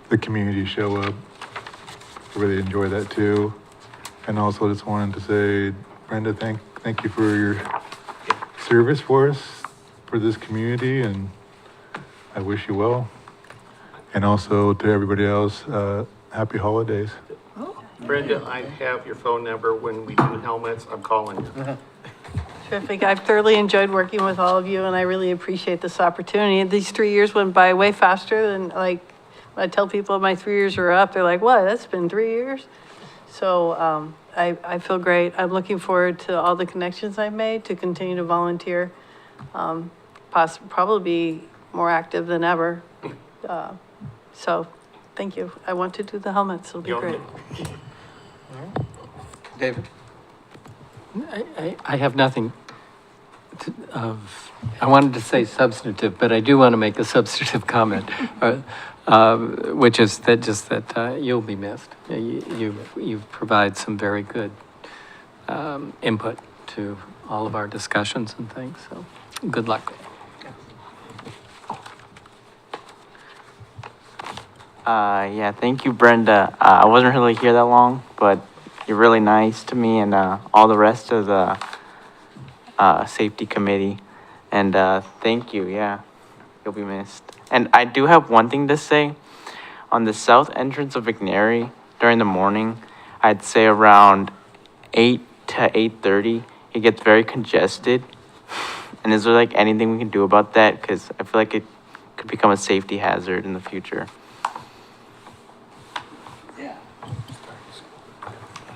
the community show up, I really enjoy that too. And also just wanted to say, Brenda, thank you for your service for us, for this community, and I wish you well. And also to everybody else, happy holidays. Brenda, I have your phone number. When we do helmets, I'm calling you. Terrific. I've thoroughly enjoyed working with all of you, and I really appreciate this opportunity. These 3 years went by way faster than, like, when I tell people my 3 years are up, they're like, what, that's been 3 years? So I feel great. I'm looking forward to all the connections I've made, to continue to volunteer, probably be more active than ever. So thank you. I want to do the helmets. It'll be great. David? I have nothing I wanted to say substantive, but I do want to make a substantive comment, which is that you'll be missed. You provide some very good input to all of our discussions and things, so good luck. Yeah, thank you, Brenda. I wasn't really here that long, but you're really nice to me and all the rest of the safety committee. And thank you, yeah, you'll be missed. And I do have one thing to say. On the south entrance of McNary during the morning, I'd say around 8 to 8:30, it gets very congested. And is there like anything we can do about that? Because I feel like it could become a safety hazard in the future.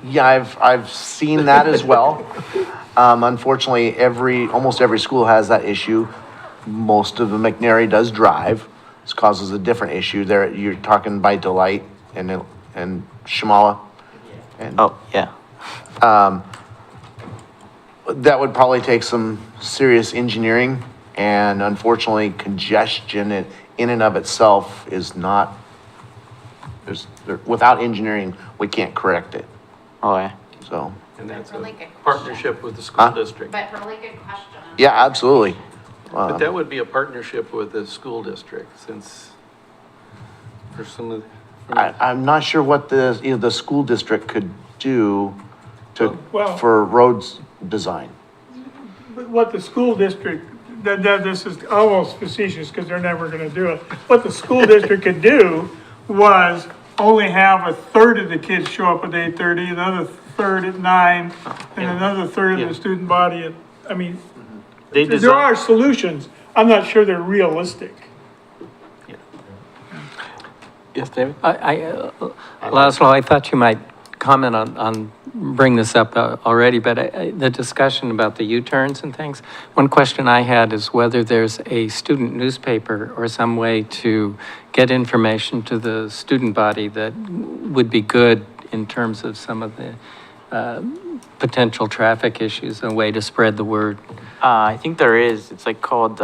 Yeah, I've seen that as well. Unfortunately, almost every school has that issue. Most of the McNary does drive. This causes a different issue there. You're talking by Delight and Shamala. And, Oh, yeah. that would probably take some serious engineering, and unfortunately, congestion in and of itself is not, without engineering, we can't correct it, Oh, yeah. so. And that's a Really good partnership with the school Huh? district. But really good question. Yeah, absolutely. But that would be a partnership with the school district, since for some of, I'm not sure what the school district could do Well- for roads design. But what the school district, this is almost facetious because they're never gonna do it. What the school district could do was only have a third of the kids show up at 8:30, another third at 9, and another third of Yeah. the student body at, I mean, they there design. are solutions. I'm not sure they're realistic. Yes, David? Laszlo, I thought you might comment bring this up already, but the discussion about the U-turns and things, one question I had is whether there's a student newspaper or some way to get information to the student body that would be good in terms of some of the potential traffic issues, a way to spread the word. I think there is. It's like called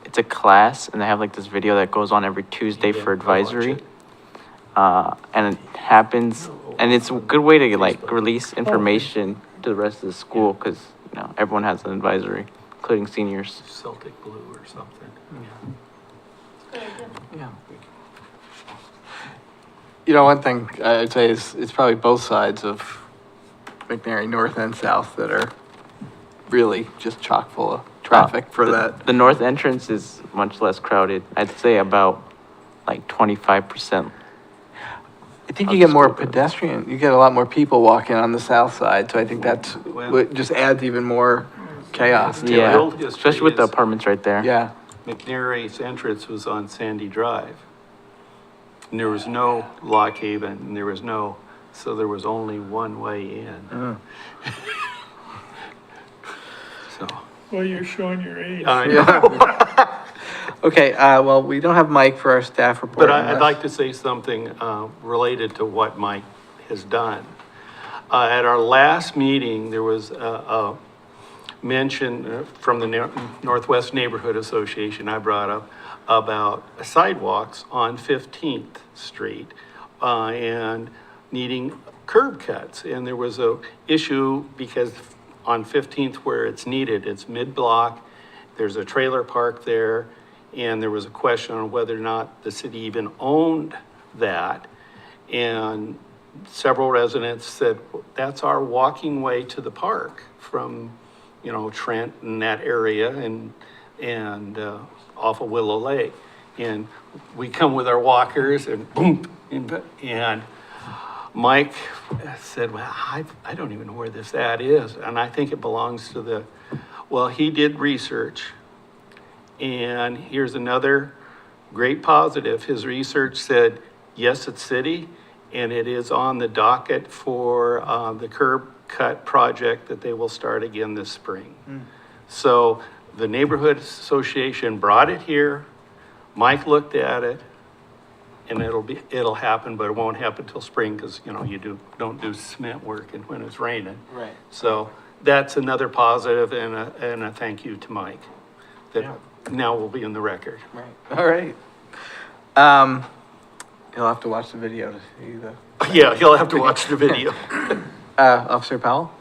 it's a class, and they have like this video that goes on every Tuesday for advisory. And it happens, and it's a good way to like release information to the rest of the school because everyone has an advisory, including seniors. Celtic blue or something. Yeah. You know, one thing I'd say is it's probably both sides of McNary, north and south, that are really just chock full of traffic for that. The north entrance is much less crowded. I'd say about like 25%. I think you get more pedestrian, you get a lot more people walking on the south side, so I think that's what just adds even more chaos to Yeah, real history especially with the is- apartments right there. Yeah, McNary's entrance was on Sandy Drive. And there was no Lock Haven, and there was so there was only one way in. So, Well, you're showing your age. I know. okay, well, we don't have Mike for our staff report. But I'd unless- like to say something related to what Mike has done. At our last meeting, there was a mention from the Northwest Neighborhood Association I brought up about sidewalks on 15th Street and needing curb cuts. And there was a issue because on 15th where it's needed, it's mid-block, there's a trailer park there, and there was a question on whether or not the city even owned that. And several residents said, that's our walking way to the park from, Trent and that area and off of Willow Lake. And we come with our walkers and boom, and Mike said, well, I don't even know where this ad is. And I think it belongs to he did research. And here's another great positive. His research said, yes, it's city, and it is on the docket for the curb cut project that they will start again this spring. So the neighborhood association brought it here. Mike looked at it, and it'll happen, but it won't happen till spring because you don't do cement work and when it's raining. Right. So that's another positive and a thank you to Mike. That now will be in the record. Right, all right. You'll have to watch the video to see the. Yeah, he'll have to watch the video. Officer Powell?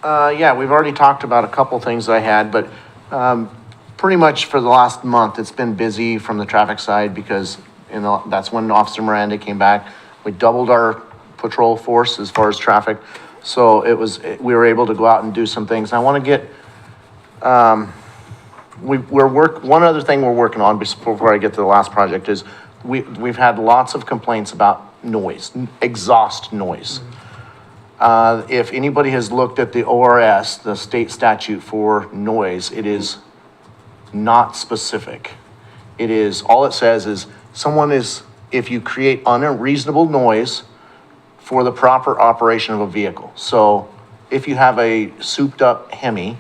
Yeah, we've already talked about a couple things I had, but pretty much for the last month, it's been busy from the traffic side because that's when Officer Miranda came back. We doubled our patrol force as far as traffic. So we were able to go out and do some things. I want to get, one other thing we're working on before I get to the last project is we've had lots of complaints about noise, exhaust noise. If anybody has looked at the ORS, the state statute for noise, it is not specific. All it says is if you create unreasonable noise for the proper operation of a vehicle. So if you have a souped up Hemi,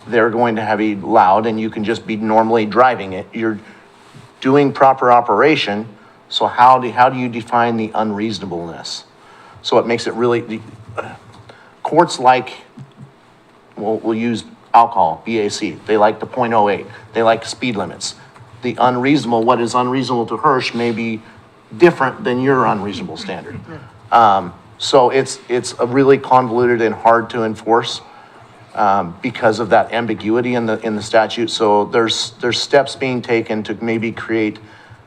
they're going to have a loud and you can just be normally driving it. You're doing proper operation. So how do you define the unreasonableness? So it makes it really, courts we'll use alcohol, BAC. They like the 0.08. They like speed limits. What is unreasonable to Hirsch may be different than your unreasonable standard. So it's a really convoluted and hard to enforce because of that ambiguity in the statute. So there's steps being taken to maybe create,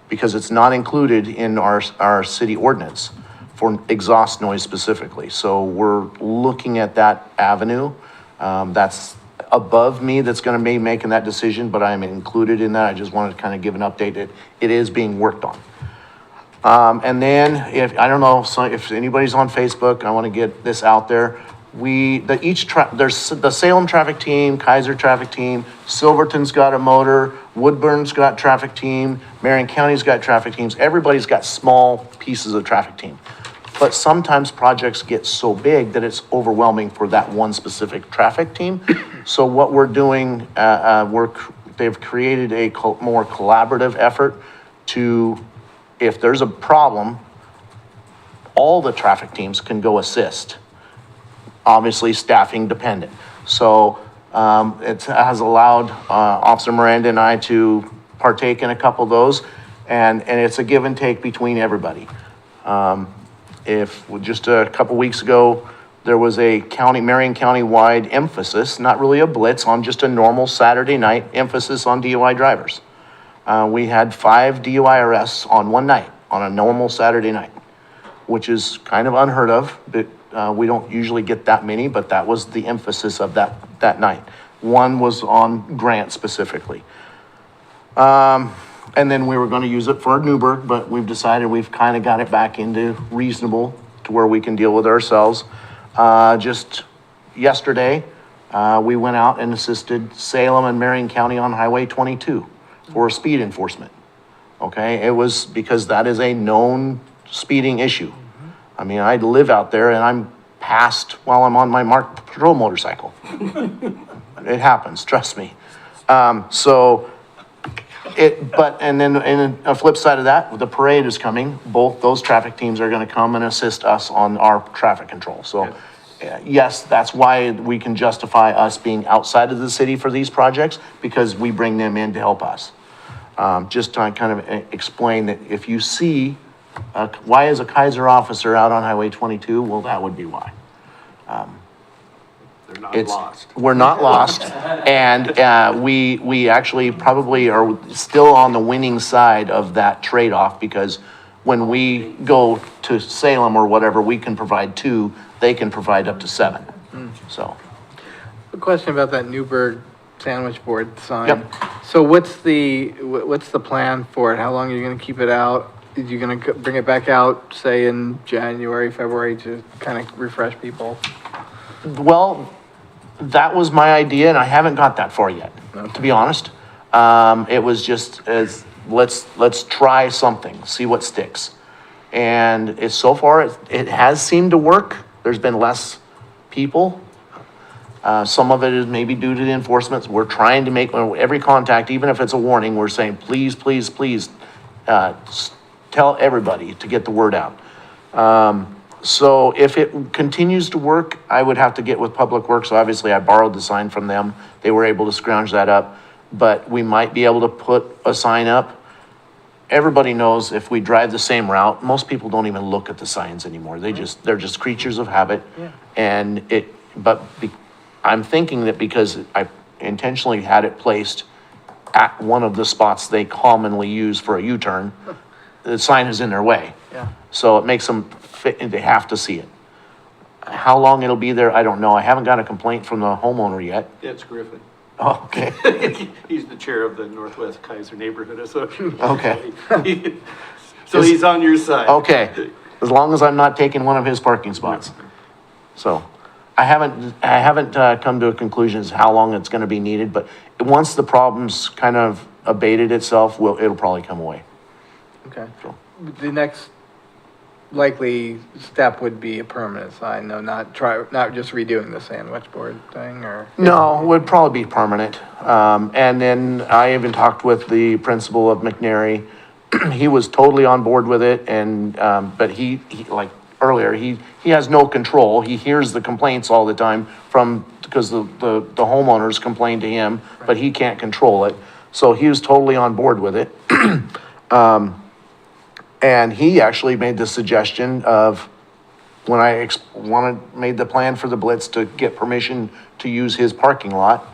because it's not included in our city ordinance for exhaust noise specifically. So we're looking at that avenue. That's above me that's going to be making that decision, but I'm included in that. I just wanted to kind of give an update that it is being worked on. And then if anybody's on Facebook, I want to get this out there. There's the Salem traffic team, Keizer traffic team, Silverton's got a motor, Woodburn's got traffic team, Marion County's got traffic teams. Everybody's got small pieces of traffic team. but sometimes projects get so big that it's overwhelming for that one specific traffic team. So what we're doing, they've created a more collaborative effort to, if there's a problem, all the traffic teams can go assist. Obviously, staffing dependent. So it has allowed Officer Miranda and I to partake in a couple of those, and it's a give and take between everybody. If just a couple weeks ago, there was a Marion County-wide emphasis, not really a blitz, on just a normal Saturday night emphasis on DUI drivers. We had 5 DUI arrests on one night, on a normal Saturday night, which is kind of unheard of, but we don't usually get that many, but that was the emphasis of that night. One was on Grant specifically. And then we were gonna use it for Newburgh, but we've decided we've kind of got it back into reasonable to where we can deal with ourselves. Just yesterday, we went out and assisted Salem and Marion County on Highway 22 for speed enforcement. Okay, it was because that is a known speeding issue. I mean, I live out there and I'm passed while I'm on my marked patrol motorcycle. It happens, trust me. And then a flip side of that, the parade is coming. Both those traffic teams are gonna come and assist us on our traffic control. So, yes, that's why we can justify us being outside of the city for these projects, because we bring them in to help us. Just to kind of explain that if you see, why is a Keizer officer out on Highway 22? Well, that would be why. They're not lost. We're not lost, and we actually probably are still on the winning side of that trade-off, because when we go to Salem or whatever, we can provide 2, they can provide up to 7. So, A question about that Newburgh sandwich board sign. Yep. So what's the plan for it? How long are you gonna keep it out? Are you gonna bring it back out, say in January, February, to kind of refresh people? well, that was my idea, and I haven't got that far yet, to be honest. It was just as, let's try something, see what sticks. And so far, it has seemed to work. There's been less people. Some of it is maybe due to the enforcement. We're trying to make every contact, even if it's a warning, we're saying, please, please, please, tell everybody to get the word out. So if it continues to work, I would have to get with Public Works. Obviously, I borrowed the sign from them. They were able to scrounge that up, but we might be able to put a sign up. Everybody knows if we drive the same route, most people don't even look at the signs anymore. They're just creatures of habit. Yeah. And I'm thinking that because I intentionally had it placed at one of the spots they commonly use for a U-turn, the sign is in their way. Yeah. So it makes them they have to see it. How long it'll be there, I don't know. I haven't got a complaint from the homeowner yet. It's Griffin. Oh, okay. He's the chair of the Northwest Keizer Neighborhood Association. Okay. So he's on your side. Okay, as long as I'm not taking one of his parking spots. So, I haven't come to a conclusion as how long it's gonna be needed, but once the problem's kind of abated itself, it'll probably come away. Okay. The next likely step would be a permanent sign, though, not just redoing the sandwich board thing, or? No, it would probably be permanent. And then I even talked with the principal of McNary. He was totally on board with it, and, but he like earlier, he has no control. He hears the complaints all the time because the homeowners complain to him, but he can't control it. So he was totally on board with it. And he actually made the suggestion of, when I made the plan for the Blitz to get permission to use his parking lot,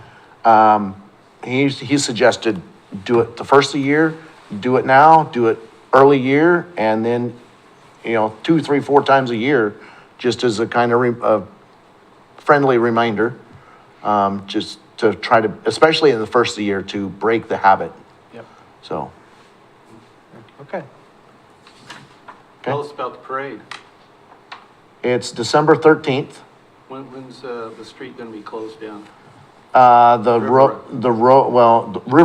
he suggested do it the first of the year, do it now, do it early year, and then, 2, 3, 4 times a year, just as a kind of friendly reminder, just to try to, especially in the first of the year, to break the habit. Yep. So. Okay. Tell us about the parade. It's December 13th. When's the street gonna be closed down? River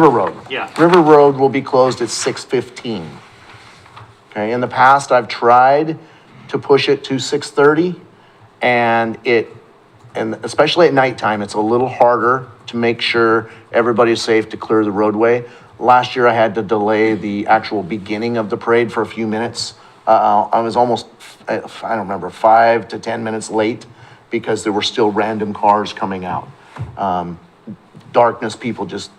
Road. Yeah. River Road will be closed at 6:15. Okay, in the past, I've tried to push it to 6:30. And especially at nighttime, it's a little harder to make sure everybody's safe to clear the roadway. Last year, I had to delay the actual beginning of the parade for a few minutes. I was almost, I don't remember, 5 to 10 minutes late because there were still random cars coming out. Darkness, people just,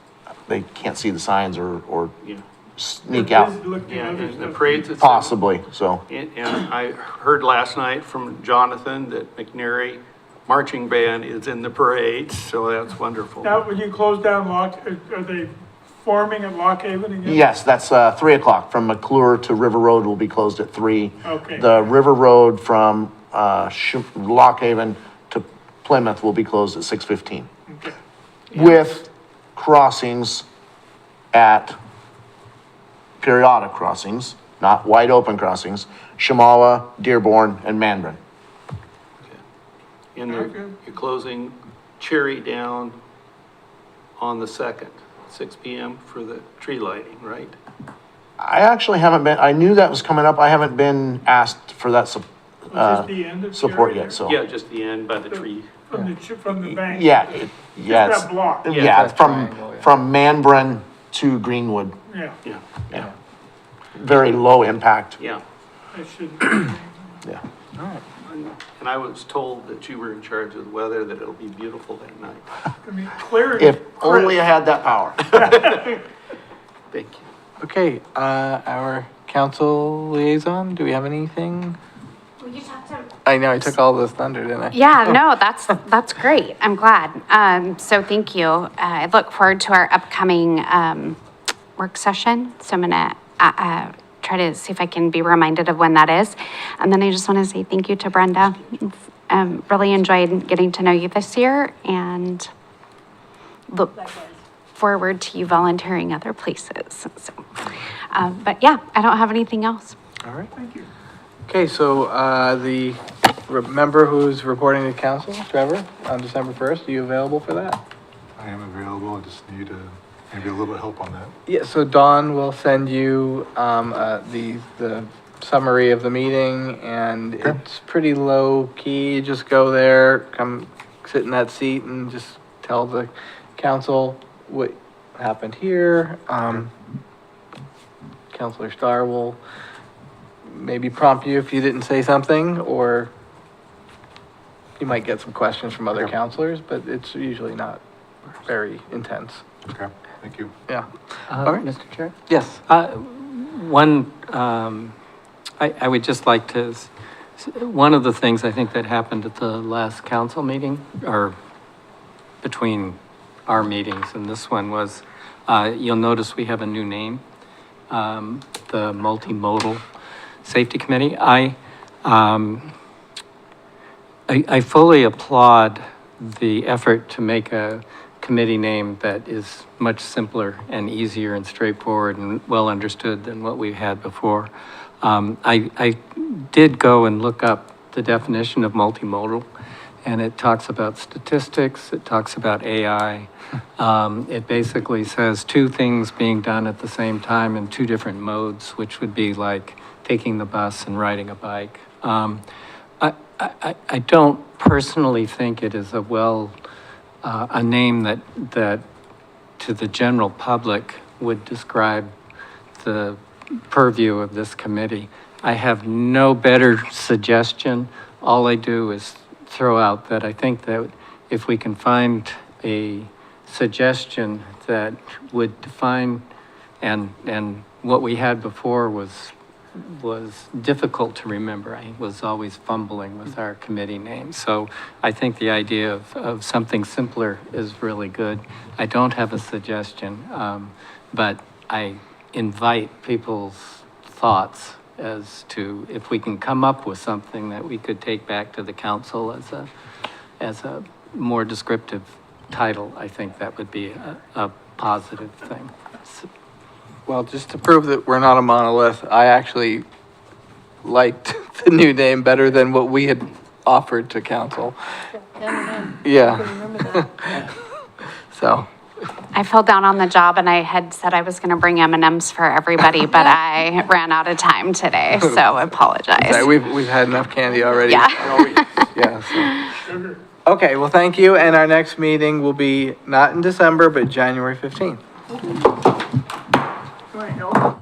they can't see the signs or Yeah. sneak out. Yeah, and the parades at Possibly, so. And I heard last night from Jonathan that McNary Marching Band is in the parade, so that's wonderful. Now, when you close down are they forming at Lock Haven again? Yes, that's 3 o'clock. From McClure to River Road will be closed at 3. Okay. The River Road from Lock Haven to Plymouth will be closed at 6:15. Okay. With crossings at periodic crossings, not wide open crossings, Shamawa, Dearborn, and Mandarin. And Very good. you're closing Cherry down on the 2nd, 6 PM for the tree lighting, right? I actually haven't been, I knew that was coming up. I haven't been asked for that Just the end of support Cherry yet, so. Yeah, just the end by the tree. From the bank? Yeah, yeah. Just it's- that block? Yeah, that from, triangle, yeah. from Mandarin to Greenwood. Yeah, Yeah, Yeah. Very low impact. yeah. I should, Yeah. And I was told that you were in charge of the weather, that it'll be beautiful that night. I mean, clear. If only I had that power. Thank you. Okay, our council liaison, do we have anything? I know, I took all this thunder, didn't I? Yeah, no, that's great. I'm glad. So thank you. I look forward to our upcoming, work session. So I'm gonna, try to see if I can be reminded of when that is. And then I just want to say thank you to Brenda. Really enjoyed getting to know you this year and look forward to you volunteering other places. So, but yeah, I don't have anything else. All right. Thank you. Okay, so, the member who's reporting to council, Trevor, on December 1st, are you available for that? I am available. I just need maybe a little help on that. Yeah, so Dawn will send you, the summary of the meeting, and Okay. it's pretty low key. You just go there, come sit in that seat and just tell the council what happened here. Counselor Starr will maybe prompt you if you didn't say something, or you might get some questions from other Okay. counselors, but it's usually not very intense. Okay, thank you. Yeah. All right. Mr. Chair? Yes. One, I would just like to, one of the things I think that happened at the last council meeting, or between our meetings and this one was, you'll notice we have a new name, the Multimodal Safety Committee. I fully applaud the effort to make a committee name that is much simpler and easier and straightforward and well understood than what we had before. I did go and look up the definition of multimodal, and it talks about statistics, it talks about AI. It basically says two things being done at the same time in two different modes, which would be like taking the bus and riding a bike. I don't personally think it is a name that to the general public would describe the purview of this committee. I have no better suggestion. All I do is throw out that I think that if we can find a suggestion that would define, and what we had before was difficult to remember. I was always fumbling with our committee name. So I think the idea of something simpler is really good. I don't have a suggestion, but I invite people's thoughts as to if we can come up with something that we could take back to the council as a more descriptive title. I think that would be a positive thing. Well, just to prove that we're not a monolith, I actually liked the new name better than what we had offered to council. Yeah. So, I fell down on the job and I had said I was gonna bring M&Ms for everybody, but I ran out of time today, so Sorry, apologize. we've had enough candy already. Yeah. Yeah, so. Okay, well, thank you, and our next meeting will be not in December, but January 15th. Right, no?